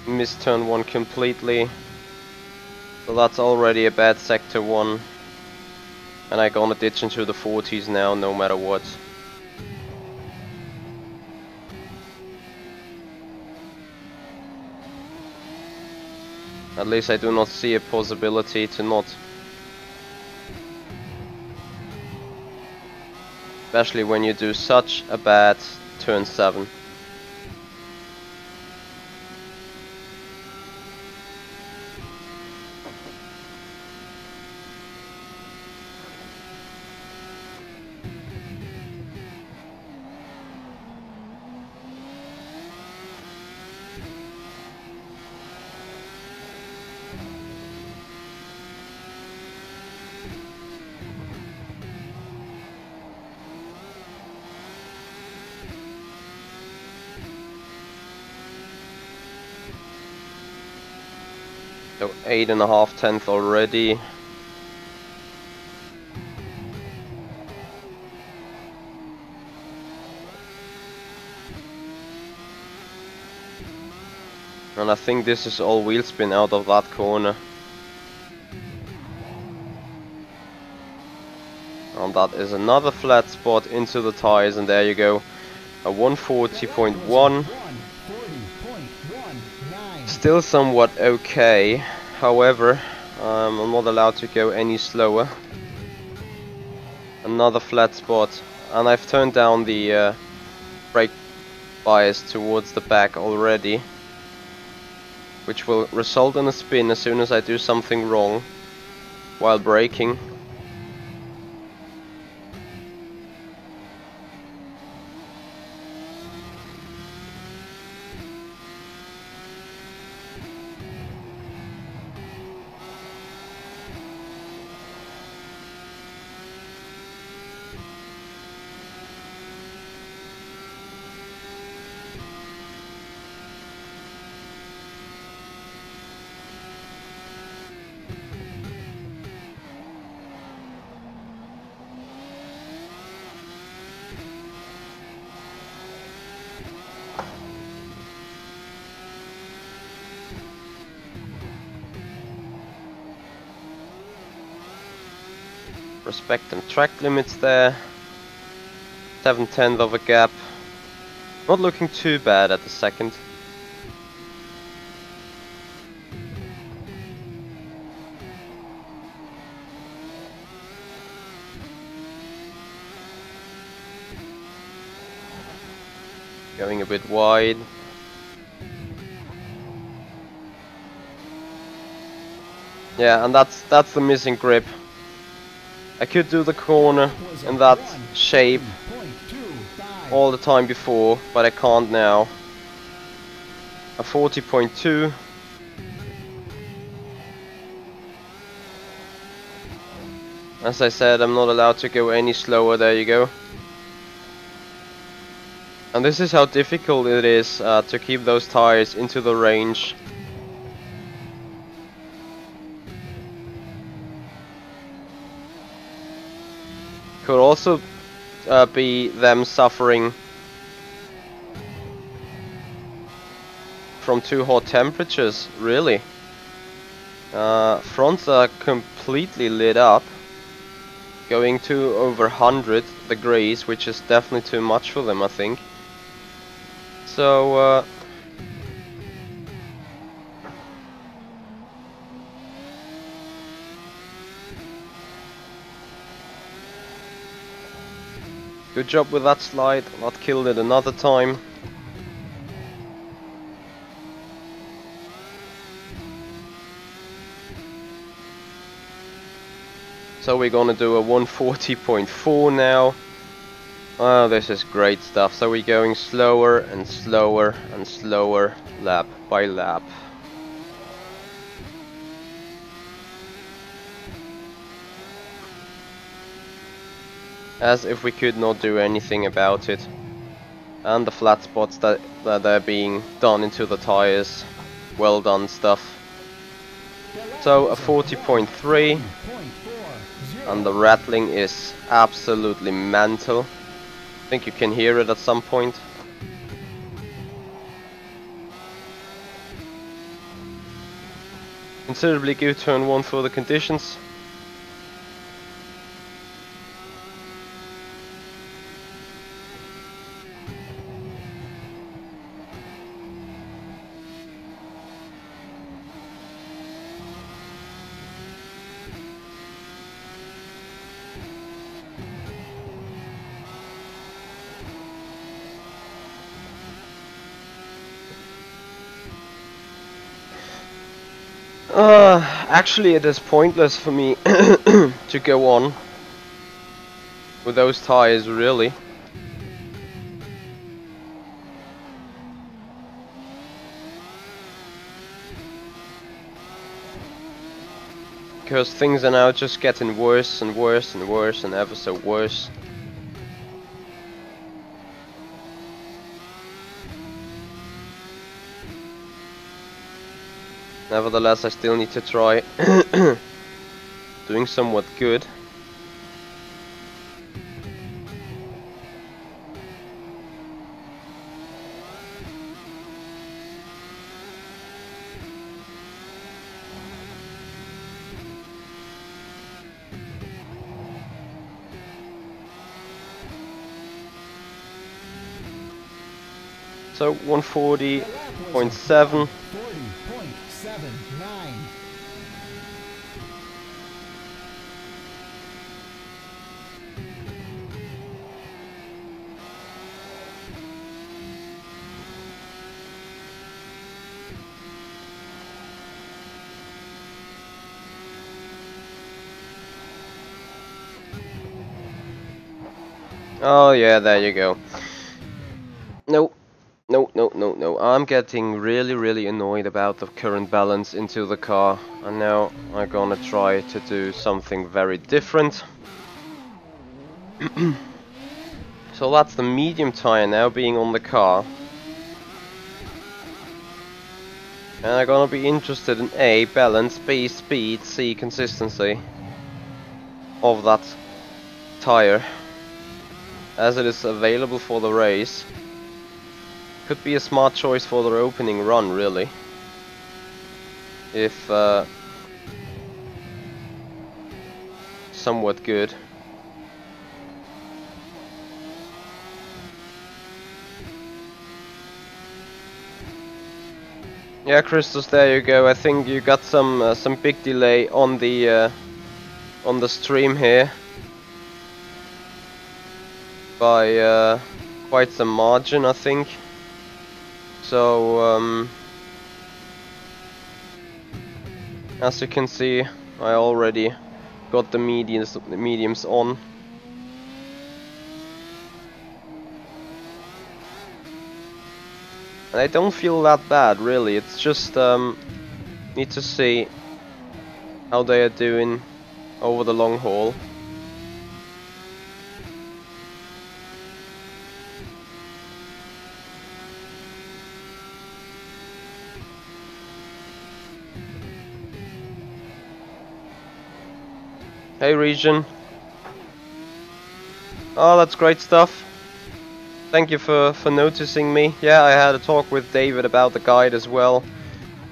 Missed turn 1 completely. So that's already a bad sector 1. And I'm gonna ditch into the 40s now, no matter what. At least I do not see a possibility to not. Especially when you do such a bad turn 7. So 8.5 tenths already. And I think this is all wheel spin out of that corner. And that is another flat spot into the tires, and there you go. A 140.1. Still somewhat okay. However, I'm not allowed to go any slower. Another flat spot. And I've turned down the brake bias towards the back already, which will result in a spin as soon as I do something wrong while braking. Respecting track limits there. 7/10 of a gap. Not looking too bad at the second. Going a bit wide. Yeah, and that's the missing grip. I could do the corner in that shape all the time before, but I can't now. A 40.2. As I said, I'm not allowed to go any slower. There you go. And this is how difficult it is to keep those tires into the range. Could also be them suffering from too hot temperatures, really. Fronts are completely lit up, going to over 100 degrees, which is definitely too much for them, I think. So good job with that slide, not killed it another time. So we're gonna do a 140.4 now. Oh, this is great stuff. So we're going slower and slower and slower, lap by lap. As if we could not do anything about it. And the flat spots that are being done into the tires. Well done stuff. So a 40.3. And the rattling is absolutely mental. I think you can hear it at some point. Considerably good turn 1 for the conditions. Actually it is pointless for me to go on with those tires, really. Because things are now just getting worse and worse and worse and ever so worse. Nevertheless, I still need to try doing somewhat good. So 140.7. Oh yeah, there you go. No, no, no, no, no. I'm getting really annoyed about the current balance into the car. And now I'm gonna try to do something very different. So that's the medium tire now being on the car. And I'm gonna be interested in A, balance, B, speed, C, consistency of that tire, as it is available for the race. Could be a smart choice for their opening run, really. If somewhat good. Yeah, Christos, there you go. I think you got some big delay on the stream here by quite some margin, I think. So as you can see, I already got the mediums on. And I don't feel that bad, really. It's just need to see how they are doing over the long haul. Hey, Region. Oh, that's great stuff. Thank you for noticing me. Yeah, I had a talk with David about the guide as well.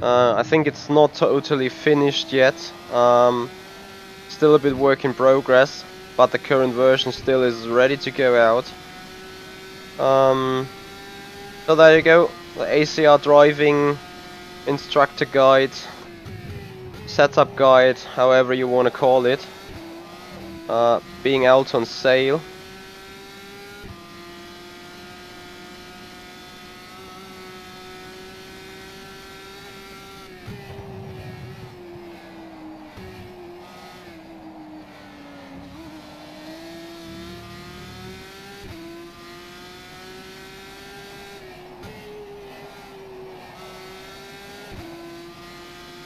I think it's not totally finished yet. Still a bit work in progress, but the current version still is ready to go out. So there you go, the ACR driving instructor guide, setup guide, however you want to call it, being out on sale.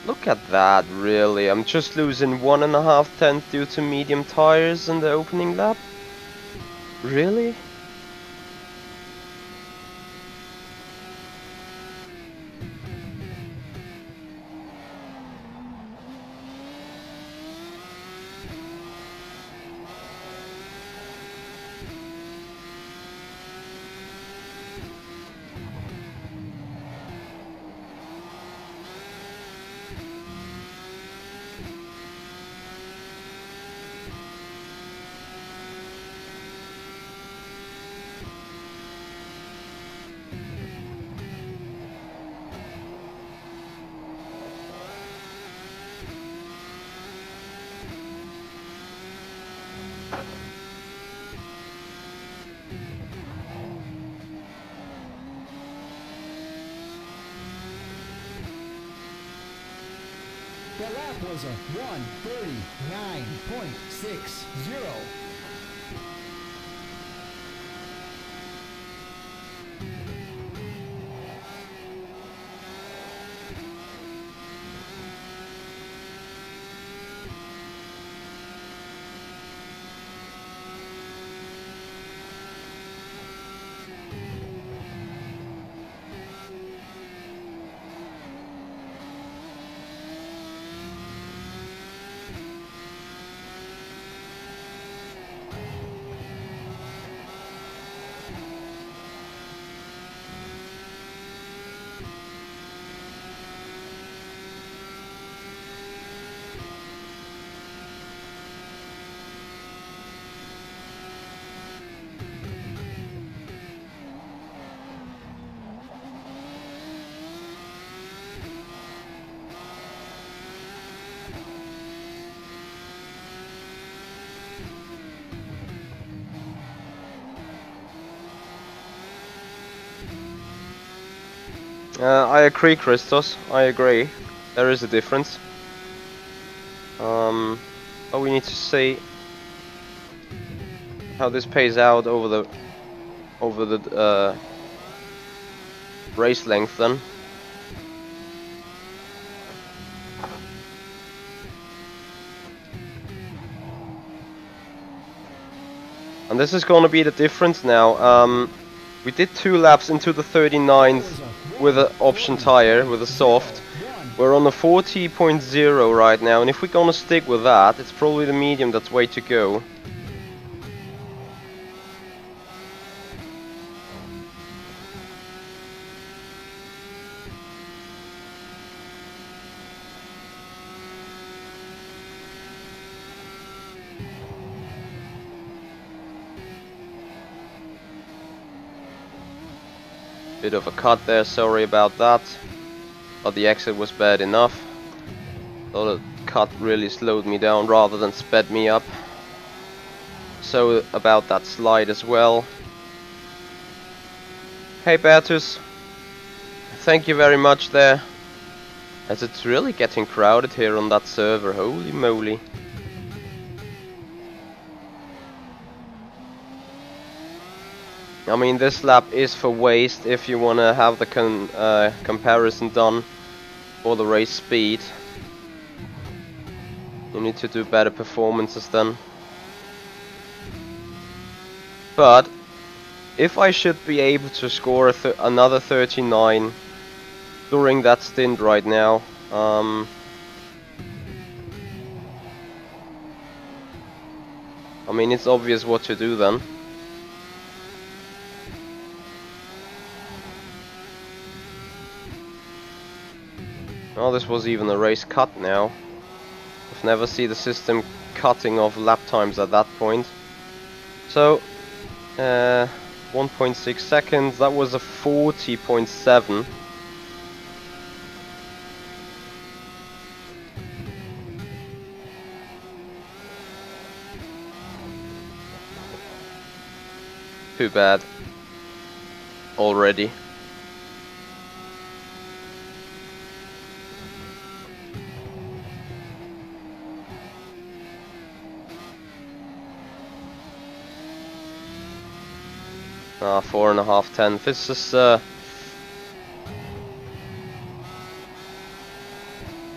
Look at that, really. I'm just losing 1.5 tenths due to medium tires in the opening lap? Really? The lap was a 1:39.60. I agree, Christos. I agree. There is a difference. But we need to see how this pays out over the race length then. And this is going to be the difference now. We did 2 laps into the 39th with an option tire, with a soft. We're on the 40.0 right now, and if we're gonna stick with that, it's probably the medium that's way to go. Bit of a cut there, sorry about that. But the exit was bad enough. So the cut really slowed me down rather than sped me up. So about that slide as well. Hey Bertus, thank you very much there. As it's really getting crowded here on that server, holy moly. I mean, this lap is for waste if you wanna have the comparison done for the race speed. You need to do better performances then. But if I should be able to score another 39 during that stint right now, I mean, it's obvious what to do then. Oh, this was even a race cut now. I've never seen the system cutting off lap times at that point. So, 1.6 seconds, that was a 40.7. Too bad. Already. Ah, 4.5 tenths. This is I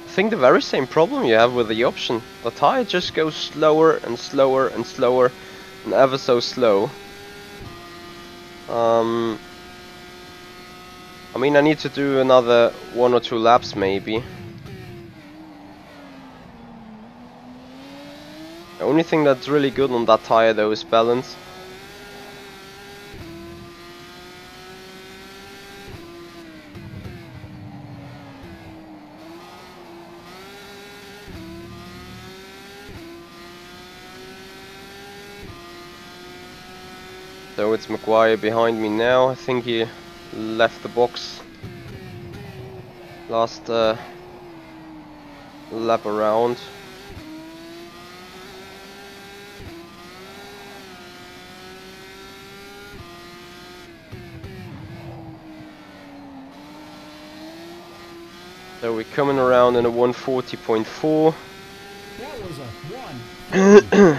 think the very same problem you have with the option. The tire just goes slower and slower and slower and ever so slow. I mean, I need to do another 1 or 2 laps maybe. The only thing that's really good on that tire though is balance. So it's Maguire behind me now. I think he left the box last lap around. So we're coming around in a 140.4. That was a 1:40.42.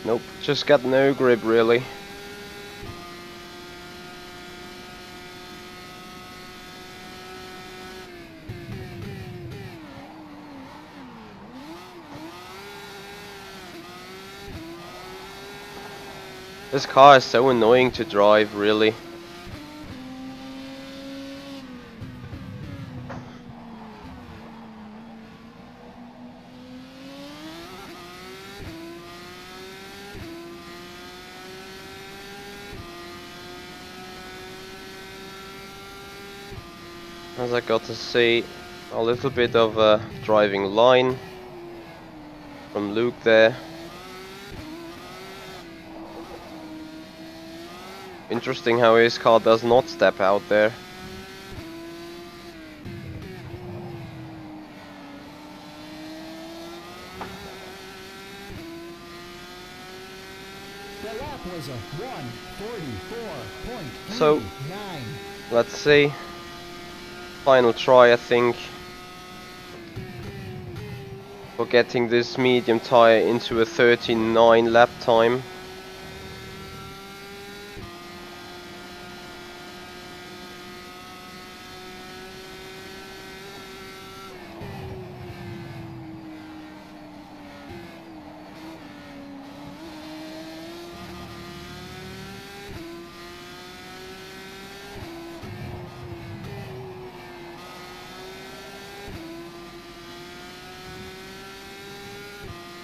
Nope, just got no grip really. This car is so annoying to drive, really. As I got to see a little bit of a driving line from Luke there. Interesting how his car does not step out there. The lap was a 1:44.39. So, let's see. Final try, I think, for getting this medium tire into a 39 lap time.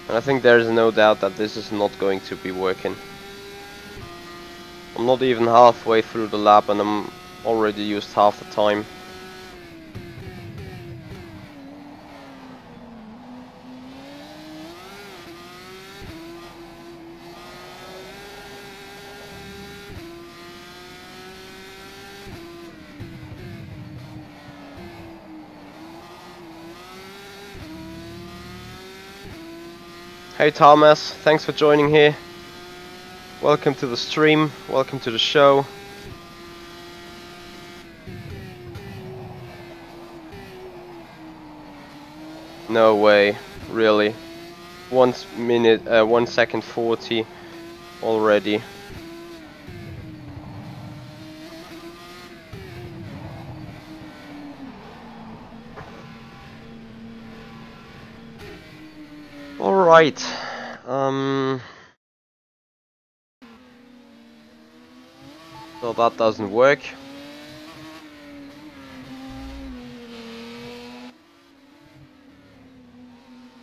And I think there is no doubt that this is not going to be working. I'm not even halfway through the lap and I'm already used half the time. Hey Thomas, thanks for joining here. Welcome to the stream, welcome to the show. No way, really. 1 second 40 already. Alright. So that doesn't work.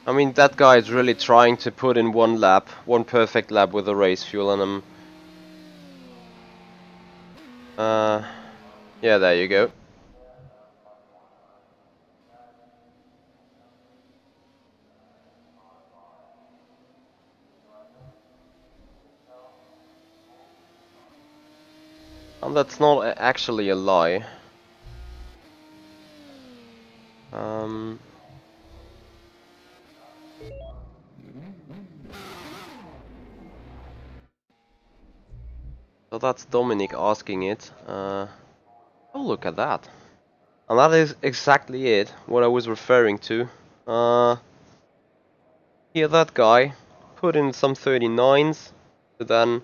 I mean, that guy is really trying to put in one perfect lap with the race fuel, and yeah, there you go. And that's not actually a lie. So that's Dominic asking it. Oh, look at that. And that is exactly it, what I was referring to. Here that guy put in some 39s to then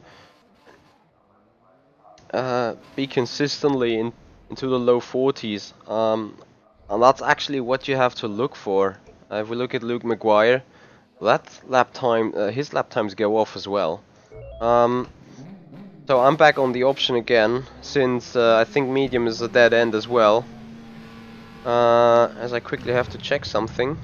be consistently into the low 40s. And that's actually what you have to look for. If we look at Luke Maguire, that lap time, his lap times go off as well. So I'm back on the option again, since I think medium is a dead end as well. As I quickly have to check something.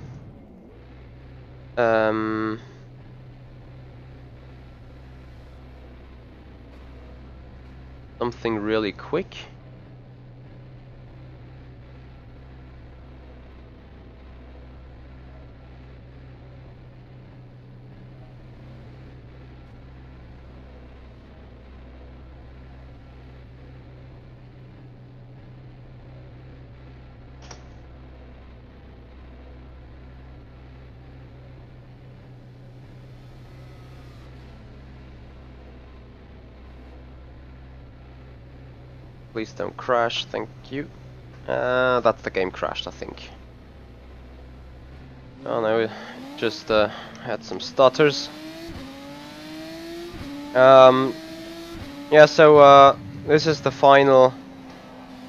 Something really quick. Please don't crash, thank you. That's the game crashed, I think. Oh no, it just had some stutters. Yeah, so this is the final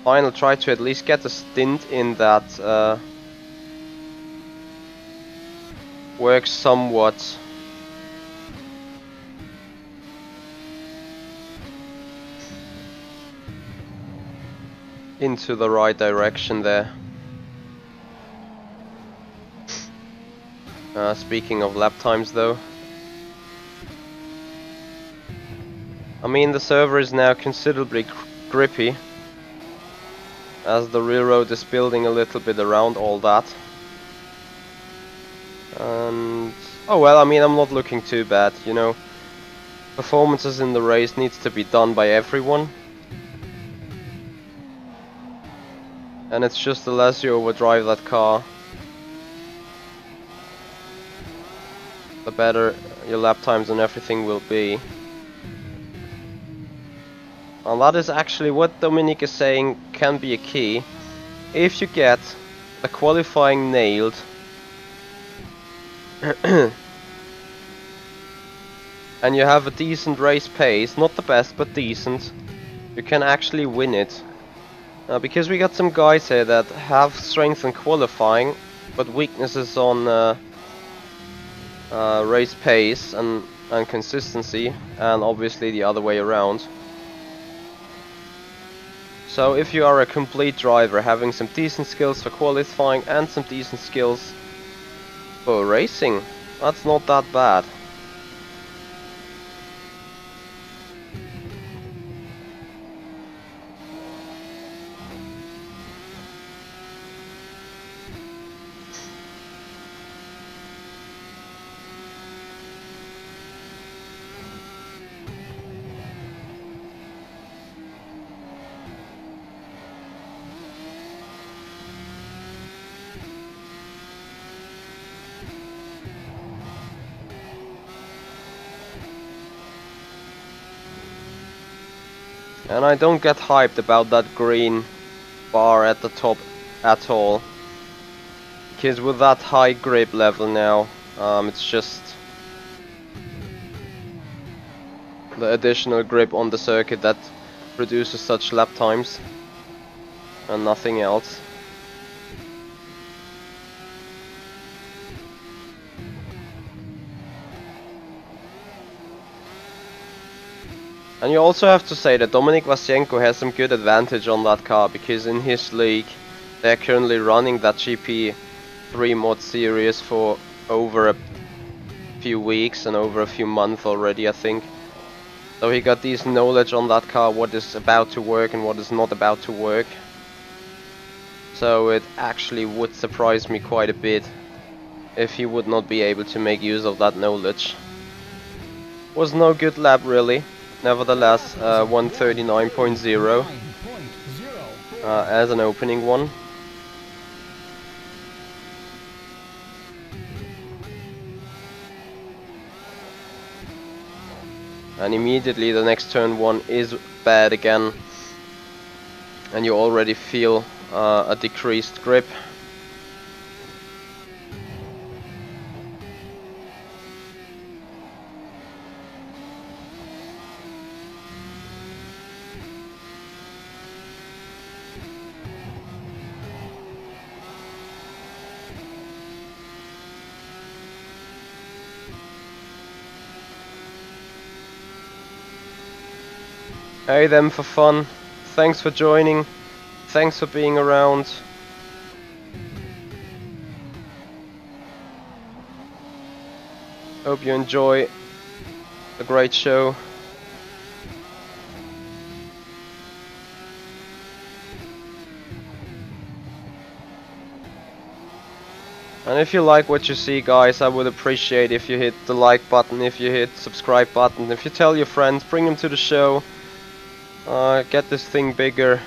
try to at least get a stint in that works somewhat. Into the right direction there. Speaking of lap times though, I mean the server is now considerably grippy as the railroad is building a little bit around all that. And oh well, I mean I'm not looking too bad, you know. Performances in the race needs to be done by everyone. And it's just the less you overdrive that car, the better your lap times and everything will be. And that is actually what Dominic is saying can be a key. If you get the qualifying nailed, and you have a decent race pace, not the best but decent, you can actually win it. Because we got some guys here that have strength in qualifying, but weaknesses on race pace and consistency, and obviously the other way around. So if you are a complete driver, having some decent skills for qualifying and some decent skills for racing, That's not that bad. And I don't get hyped about that green bar at the top at all. Because with that high grip level now, it's just the additional grip on the circuit that produces such lap times and nothing else. And you also have to say that Dominik Vasienko has some good advantage on that car, because in his league they're currently running that GP3 mod series for over a few weeks and over a few months already, I think. So he got this knowledge on that car, what is about to work and what is not about to work. So it actually would surprise me quite a bit if he would not be able to make use of that knowledge. Was no good lap really. Nevertheless, 139.0 as an opening one. And immediately the next turn one is bad again, and you already feel a decreased grip. Hey them for fun, thanks for joining, thanks for being around. Hope you enjoy the great show. And if you like what you see, guys, I would appreciate if you hit the like button, if you hit subscribe button, if you tell your friends, bring them to the show. Get this thing bigger.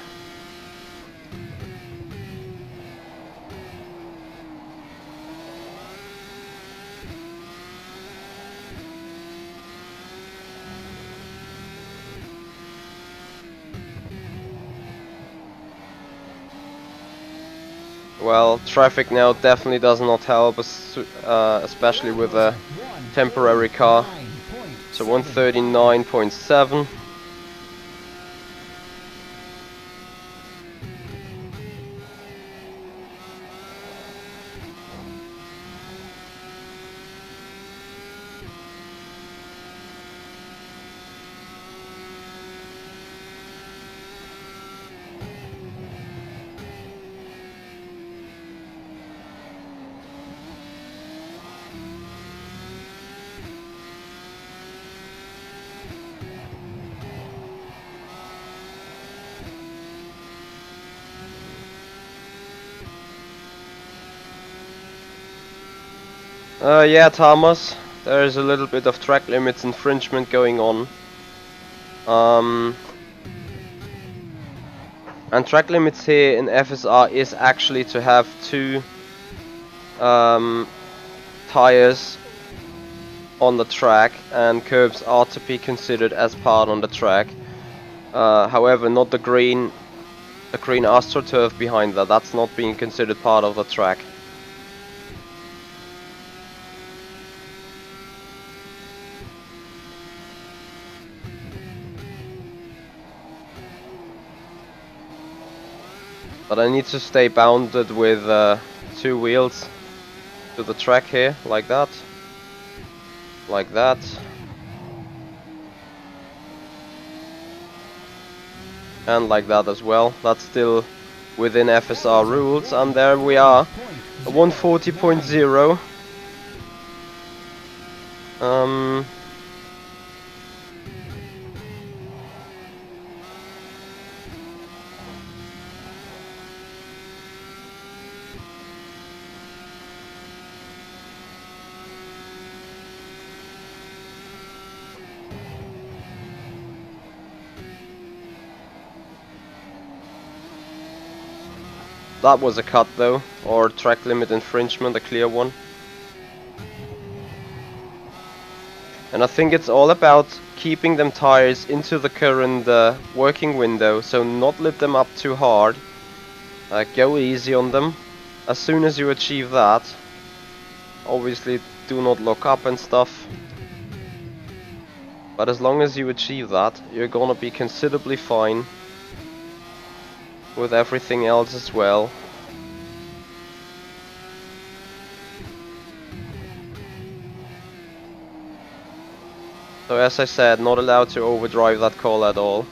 Well, traffic now definitely does not help us, especially with a temporary car. So 139.7. Yeah, Thomas, there is a little bit of track limits infringement going on. And track limits here in FSR is actually to have two tires on the track, and curbs are to be considered as part on the track. However, not the green AstroTurf behind that. That's not being considered part of the track. But I need to stay bounded with two wheels to the track here, like that. Like that. And like that as well. That's still within FSR rules, and there we are. A 140.0. Um, that was a cut though, or track limit infringement, a clear one. And I think it's all about keeping them tires into the current working window, so not lift them up too hard. Go easy on them. As soon as you achieve that, obviously do not lock up and stuff. But as long as you achieve that, you're gonna be considerably fine with everything else as well. So as I said, not allowed to overdrive that call at all.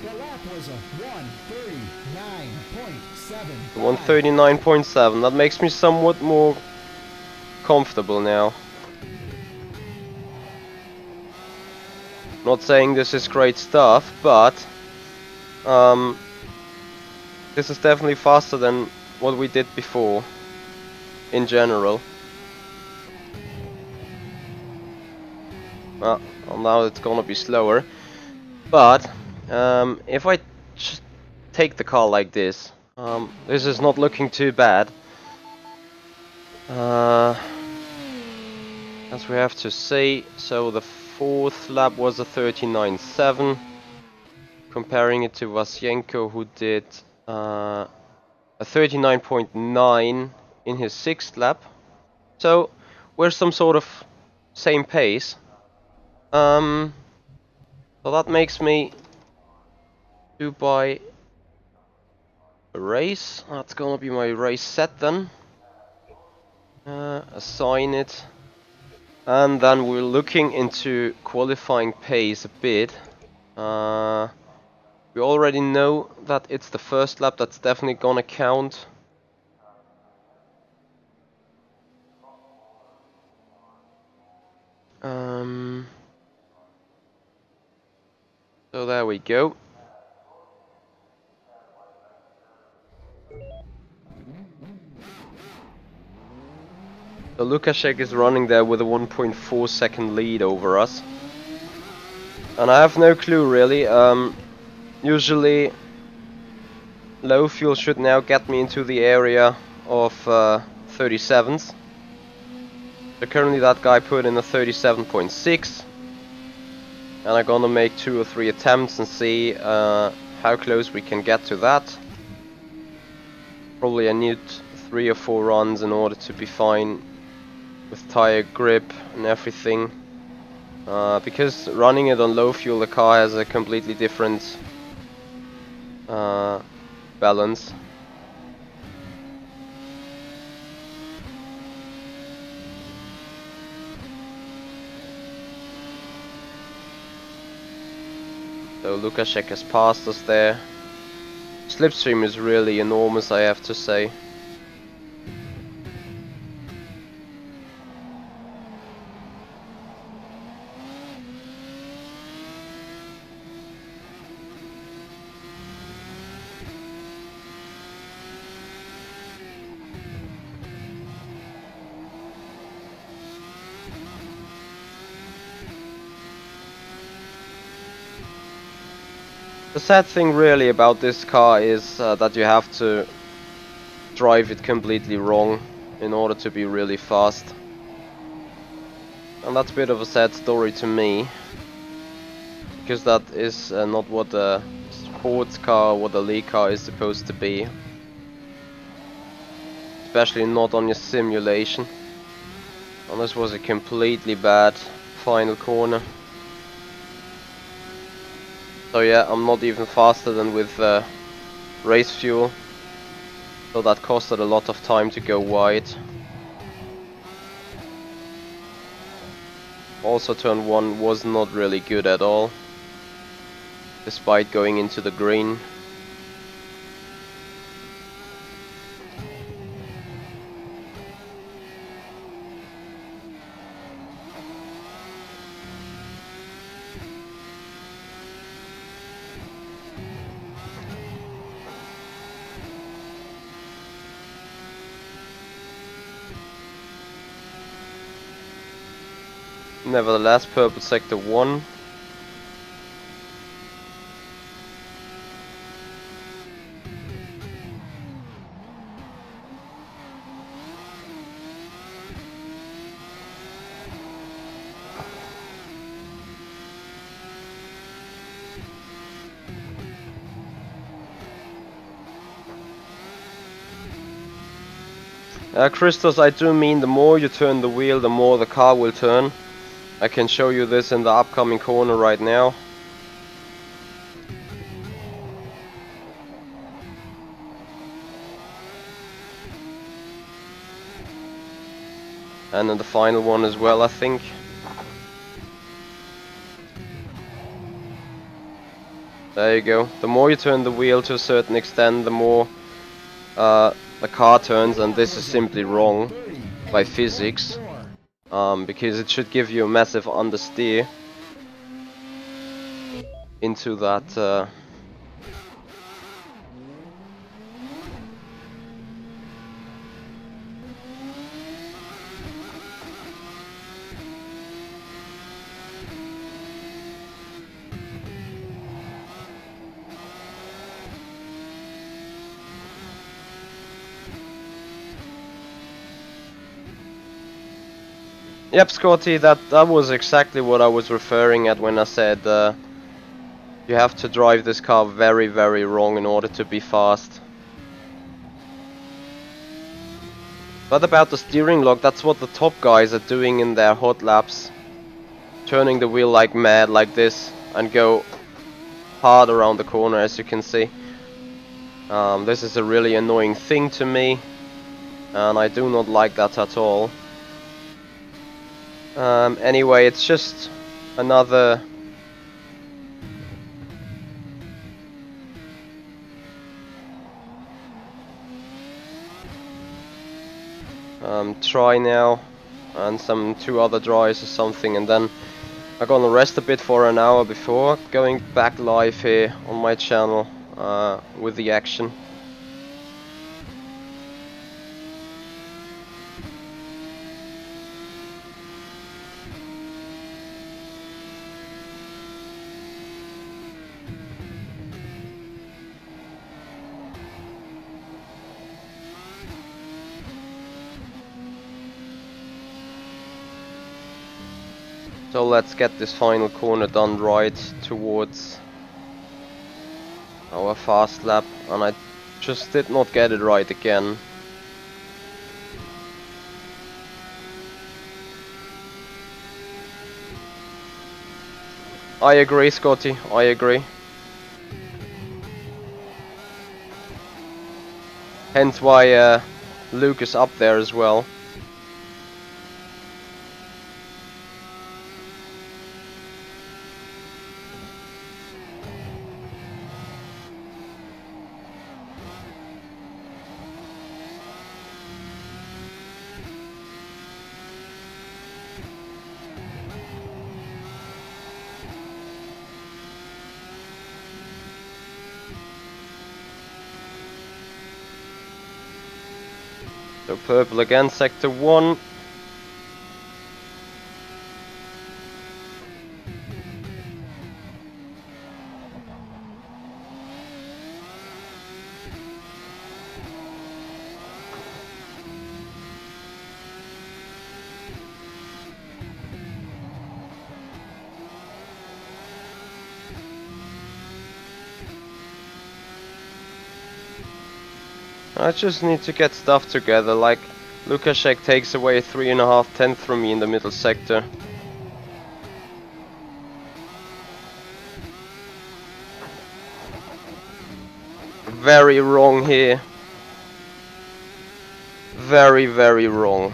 The lap was a 1:39.7. 139.7, that makes me somewhat more comfortable now. Not saying this is great stuff, but this is definitely faster than what we did before, in general. Well, now it's gonna be slower, but if I just take the car like this, this is not looking too bad. As we have to say, so the fourth lap was a 39.7, comparing it to Vasienko, who did a 39.9 in his sixth lap. So we're some sort of same pace. So that makes me to buy a race. That's gonna be my race set then. Assign it. And then we're looking into qualifying pace a bit. We already know that it's the first lap that's definitely gonna count. So there we go. So Lukaszek is running there with a 1.4 second lead over us. And I have no clue really. Usually low fuel should now get me into the area of 37s. So currently that guy put in a 37.6. And I'm gonna make 2 or 3 attempts and see how close we can get to that. Probably I need 3 or 4 runs in order to be fine with tire grip and everything. Because running it on low fuel, the car has a completely different balance. So Lukaszek has passed us there. Slipstream is really enormous, I have to say. The sad thing really about this car is that you have to drive it completely wrong in order to be really fast. And that's a bit of a sad story to me, because that is not what a sports car, what a league car is supposed to be. Especially not on your simulation. And this was a completely bad final corner. So yeah, I'm not even faster than with race fuel. So that costed a lot of time to go wide. Also turn 1 was not really good at all, despite going into the green. Nevertheless, purple sector 1. Christos, I do mean the more you turn the wheel, the more the car will turn. I can show you this in the upcoming corner right now. And in the final one as well, I think. There you go. The more you turn the wheel to a certain extent, the more the car turns, and this is simply wrong by physics. Because it should give you a massive understeer into that Yep, Scotty, that was exactly what I was referring at when I said you have to drive this car very, very wrong in order to be fast. But about the steering lock, that's what the top guys are doing in their hot laps. Turning the wheel like mad like this and go hard around the corner, as you can see. This is a really annoying thing to me, and I do not like that at all. Anyway, it's just another try now, and some 2 other tries or something, and then I'm gonna rest a bit for an hour before going back live here on my channel with the action. So let's get this final corner done right towards our fast lap, and I just did not get it right again. I agree, Scotty, I agree. Hence why Luke is up there as well. So purple again, sector 1. I just need to get stuff together, like Lukaszek takes away 3.5 tenths from me in the middle sector. Very wrong here. Very, very wrong.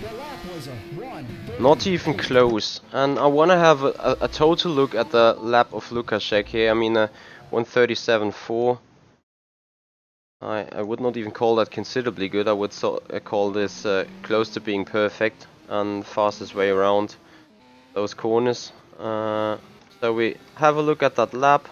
The lap was a 1:30. Not even close. And I want to have a total look at the lap of Lukaszek here. I mean, 1:37.4. I would not even call that considerably good. I would call this close to being perfect and fastest way around those corners. So we have a look at that lap.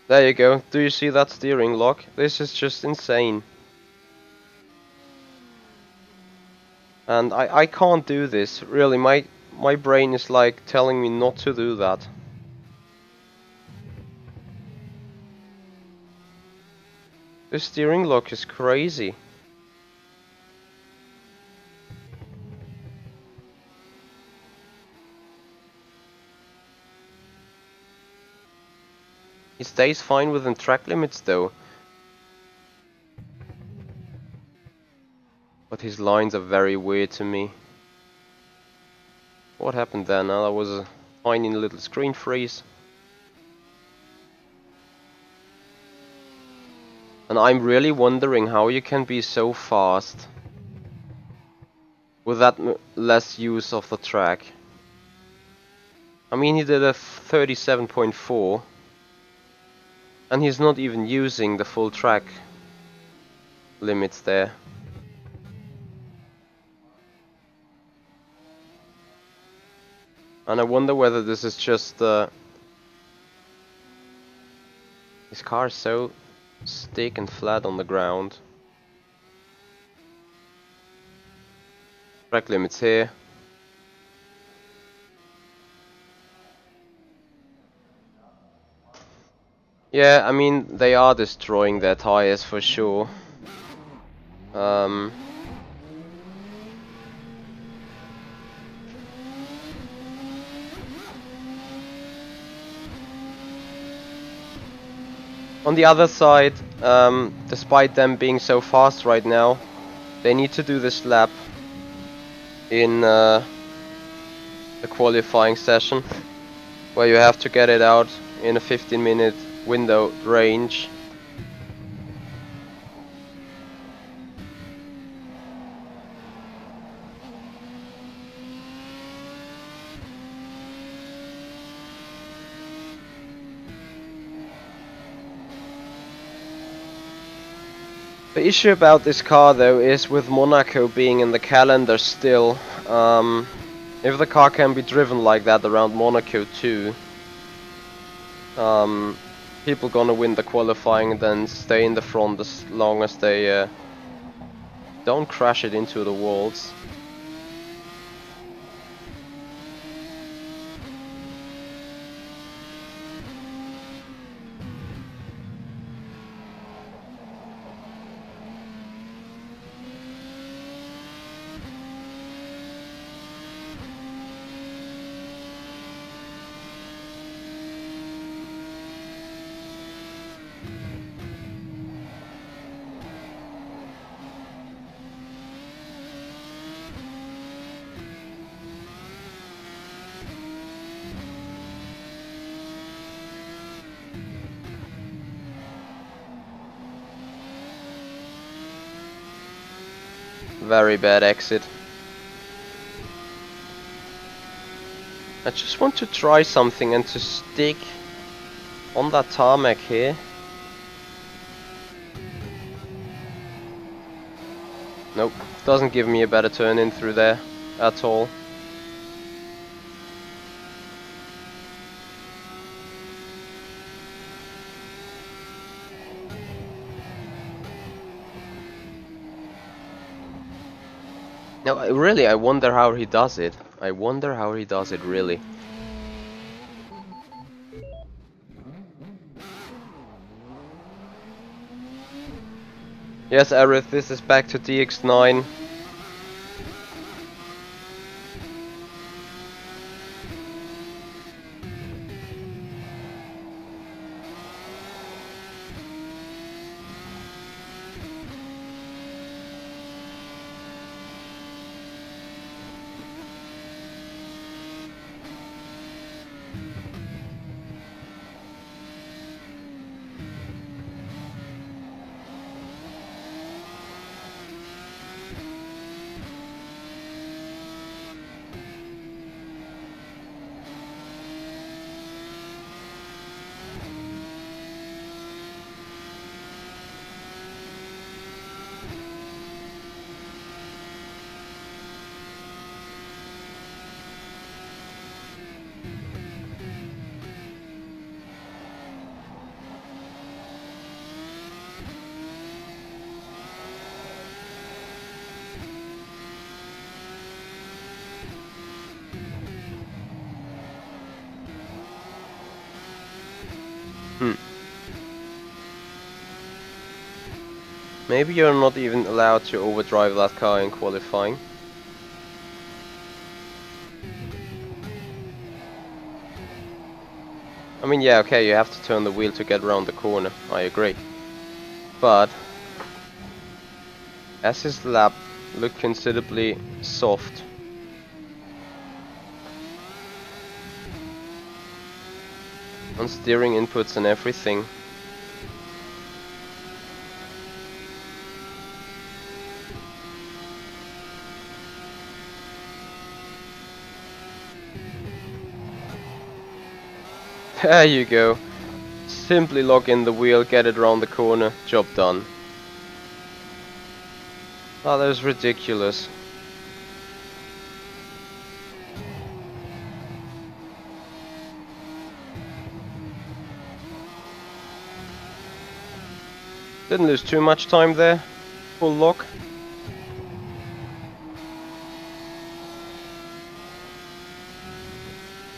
There you go. Do you see that steering lock? This is just insane. And I can't do this. Really, my brain is like telling me not to do that. The steering lock is crazy. He stays fine within track limits though. But his lines are very weird to me. What happened there now? That was a tiny little screen freeze. And I'm really wondering how you can be so fast with that less use of the track. I mean, he did a 37.4 and he's not even using the full track limits there. And I wonder whether this is just his car is so stick and flat on the ground. Track limits here. Yeah, I mean, they are destroying their tires for sure. On the other side, despite them being so fast right now, they need to do this lap in the qualifying session, where you have to get it out in a 15-minute window range. The issue about this car though is with Monaco being in the calendar still, if the car can be driven like that around Monaco too, people gonna win the qualifying and then stay in the front as long as they don't crash it into the walls. Very bad exit. I just want to try something and to stick on that tarmac here. Nope, doesn't give me a better turn in through there at all. No, really, I wonder how he does it. I wonder how he does it, really. Yes, Aerith, this is back to DX9. Maybe you're not even allowed to overdrive that car in qualifying. I mean, yeah, okay, you have to turn the wheel to get around the corner, I agree. But as his lap looked considerably soft. On steering inputs and everything. There you go. Simply lock in the wheel, get it around the corner, job done. Oh, that was ridiculous. Didn't lose too much time there. Full lock.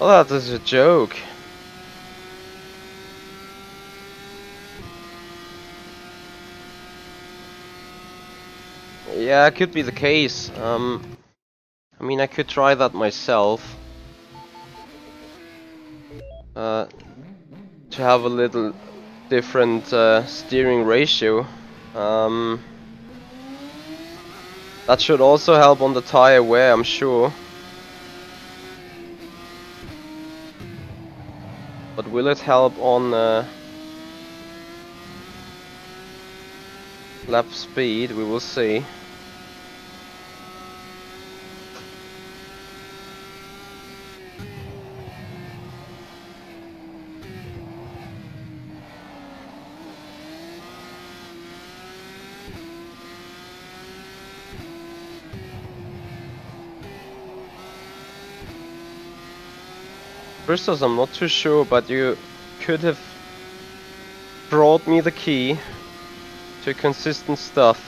Oh, that is a joke. Yeah, it could be the case. I mean, I could try that myself. To have a little different steering ratio. That should also help on the tire wear, I'm sure. But will it help on lap speed? We will see. Christos, I'm not too sure, but you could have brought me the key to consistent stuff.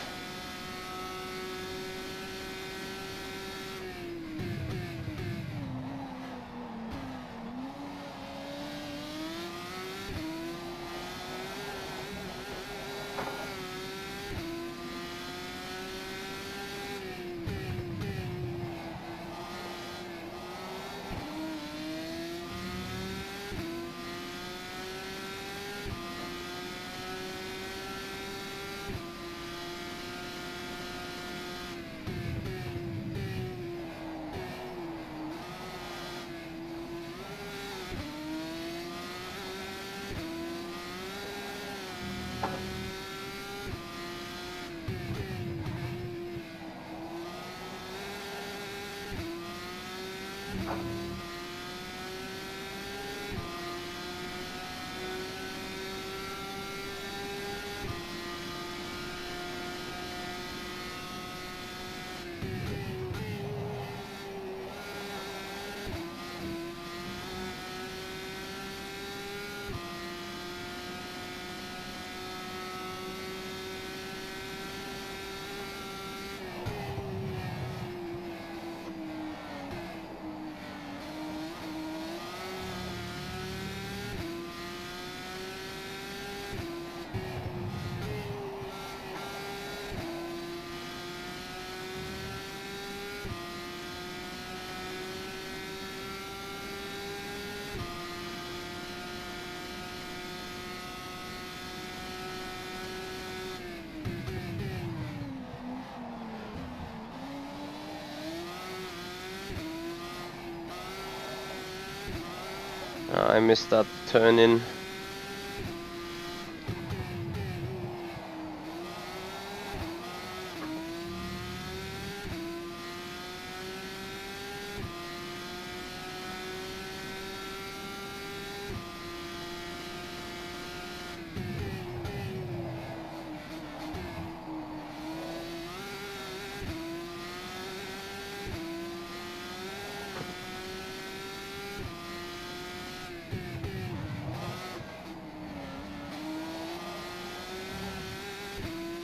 I missed that turn in.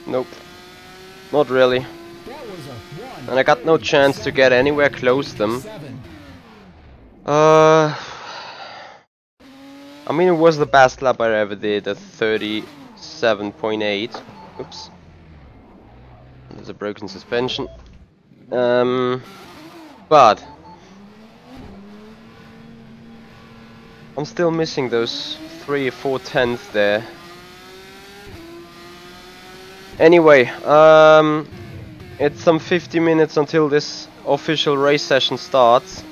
Nope, not really. And I got no chance to get anywhere close them. I I mean, it was the best lap I ever did at 37.8. Oops. There's a broken suspension. But I'm still missing those 3 or 4 tenths there. Anyway, it's some 50 minutes until this official race session starts.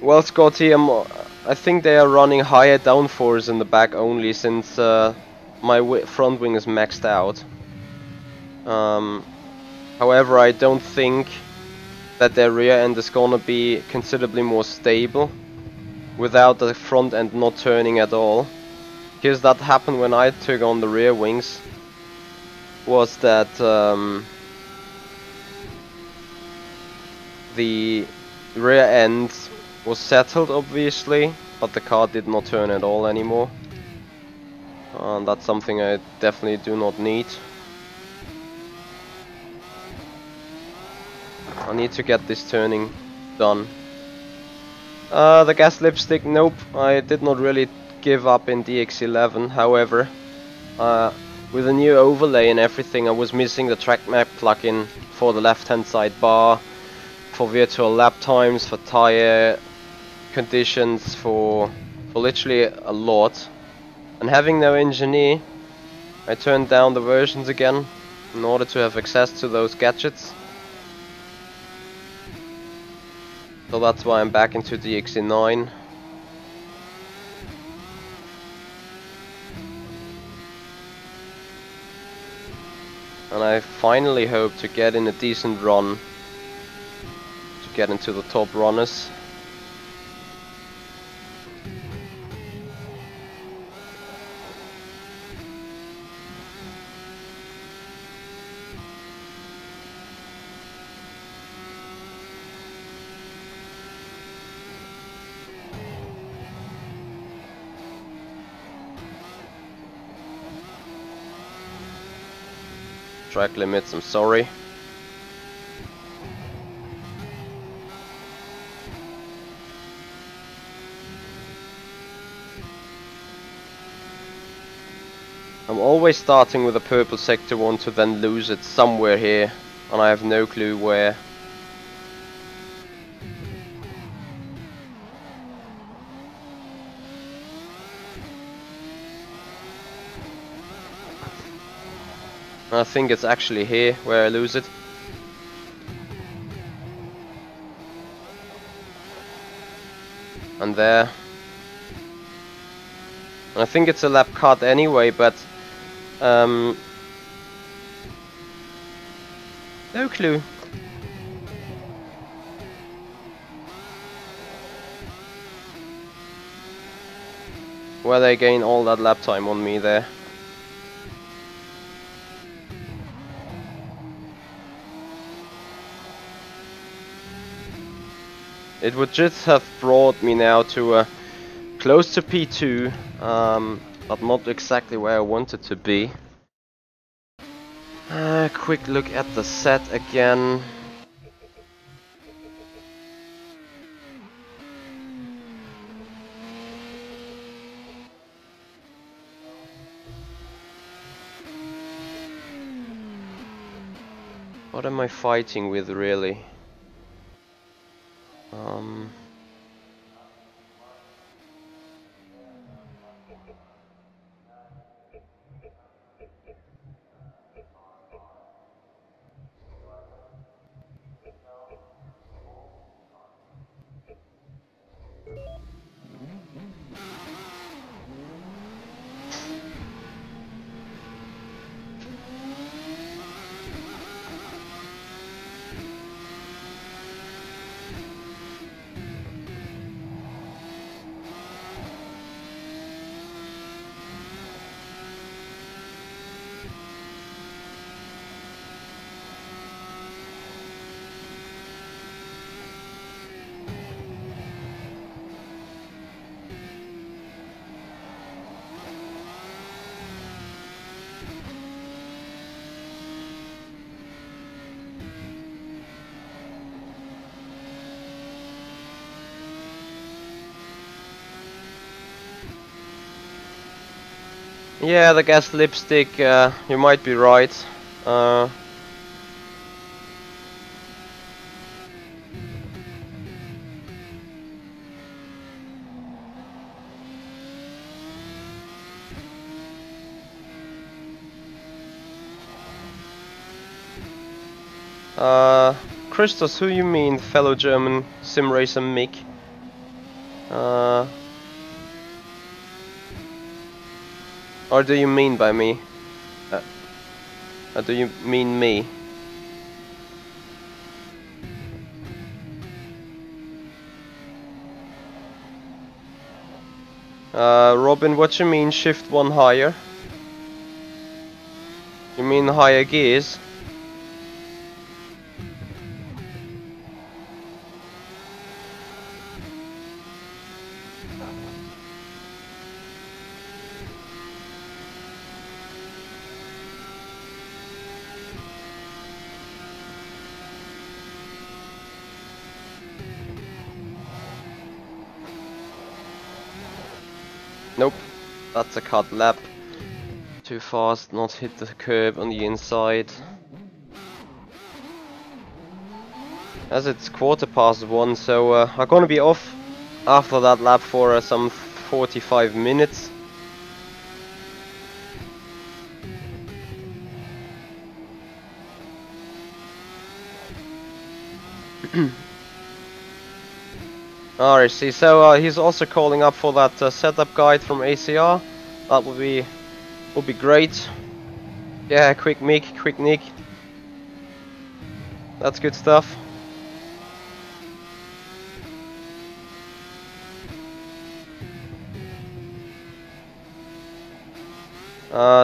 Well, Scotty, I think they are running higher downforce in the back only, since my front wing is maxed out. However, I don't think that their rear end is gonna be considerably more stable without the front end not turning at all. Because that happened when I took on the rear wings. Was that the rear end was settled, obviously, but the car did not turn at all anymore. And that's something I definitely do not need. I need to get this turning done. The gas lipstick, nope, I did not really give up in DX11. However, with a new overlay and everything, I was missing the track map plugin for the left hand side bar, for virtual lap times, for tire conditions, for literally a lot. And having no engineer, I turned down the versions again in order to have access to those gadgets. So that's why I'm back into the XC9. And I finally hope to get in a decent run to get into the top runners. Track limits, I'm sorry. I'm always starting with a purple sector 1 to then lose it somewhere here, and I have no clue where. I think it's actually here where I lose it. And there. And I think it's a lap cut anyway, but no clue. Where they gain all that lap time on me there. It would just have brought me now to close to P2, but not exactly where I wanted to be. Quick look at the set again. What am I fighting with, really? Yeah, the gas lipstick, you might be right. Uh, Christos, who you mean, fellow German sim racer Mick? Uh, or do you mean by me? Or do you mean me? Robin, what you mean shift one higher? You mean higher gears? Nope, that's a cut lap. Too fast, not hit the curb on the inside. As it's 1:15, so I'm gonna be off after that lap for some 45 minutes. Alright, see, so he's also calling up for that setup guide from ACR. That would be great. Yeah, quick Nick. That's good stuff.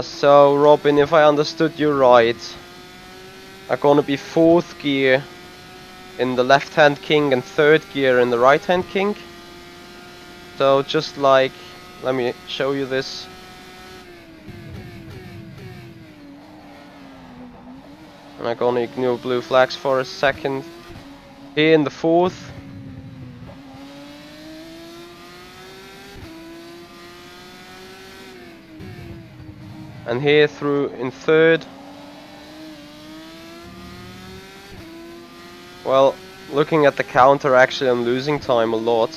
So Robin, if I understood you right, I'm gonna be 4th gear in the left hand king and 3rd gear in the right hand king. So just like, let me show you this. And I'm gonna ignore blue flags for a second. Here in the 4th. And here through in 3rd. Well, looking at the counter, actually I'm losing time a lot.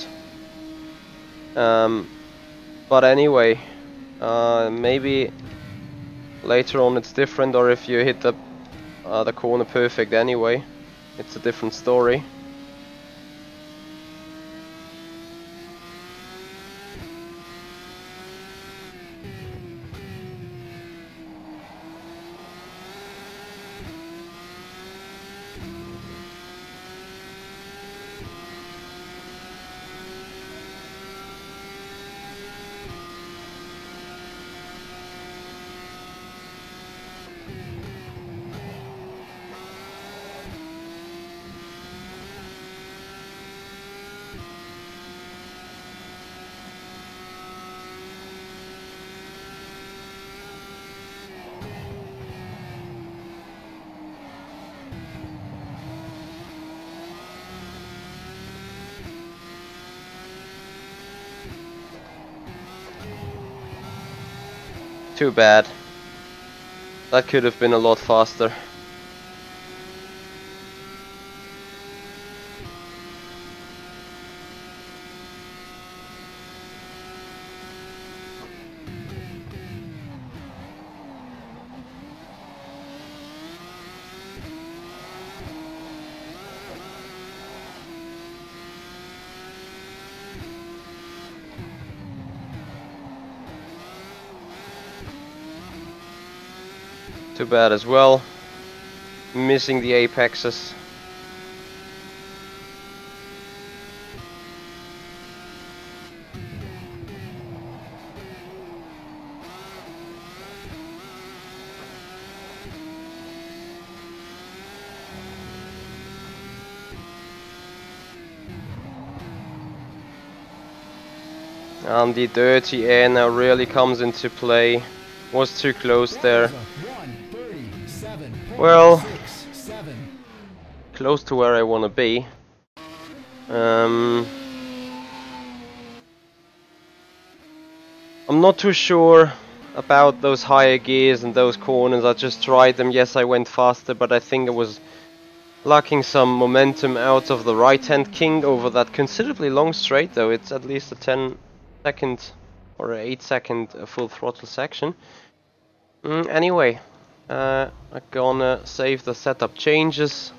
But anyway, maybe later on it's different, or if you hit the corner perfect anyway, it's a different story. Too bad. That could have been a lot faster. Too bad as well. Missing the apexes. And the dirty air now really comes into play. Was too close there. Well, close to where I want to be. I'm not too sure about those higher gears and those corners. I just tried them. Yes, I went faster, but I think it was lacking some momentum out of the right-hand king over that considerably long straight, though. It's at least a 10-second or 8-second full throttle section. Anyway, I'm gonna save the setup changes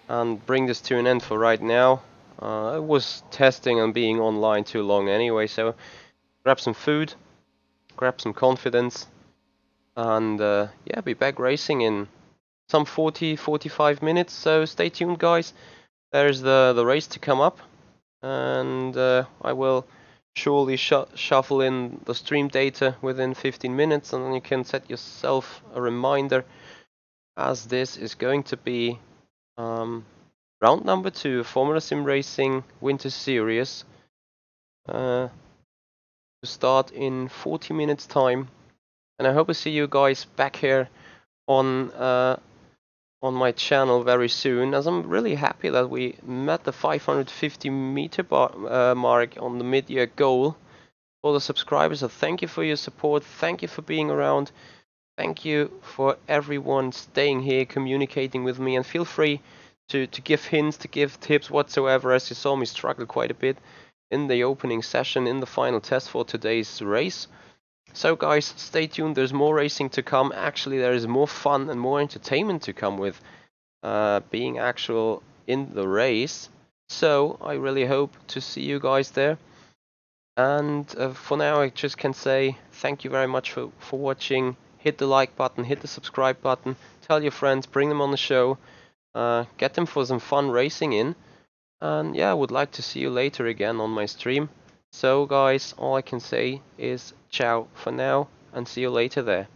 and bring this to an end for right now. I was testing and being online too long anyway, so grab some food, grab some confidence, and yeah, be back racing in some 40-45 minutes. So stay tuned, guys. There's the race to come up, and I will surely shuffle in the stream data within 15 minutes, and then you can set yourself a reminder, as this is going to be round number 2 Formula Simracing Winter Series, to start in 40 minutes time. And I hope to see you guys back here on my channel very soon, as I'm really happy that we met the 550 meter mark on the mid-year goal for the subscribers. So thank you for your support, thank you for being around, thank you for everyone staying here, communicating with me, and feel free to give hints, to give tips whatsoever, as you saw me struggle quite a bit in the opening session, in the final test for today's race. So guys, stay tuned, there's more racing to come. Actually, there is more fun and more entertainment to come with being actual in the race. So I really hope to see you guys there. And for now, I just can say thank you very much for watching. Hit the like button, hit the subscribe button, tell your friends, bring them on the show, get them for some fun racing in. And yeah, I would like to see you later again on my stream. So guys, all I can say is ciao for now, and see you later there.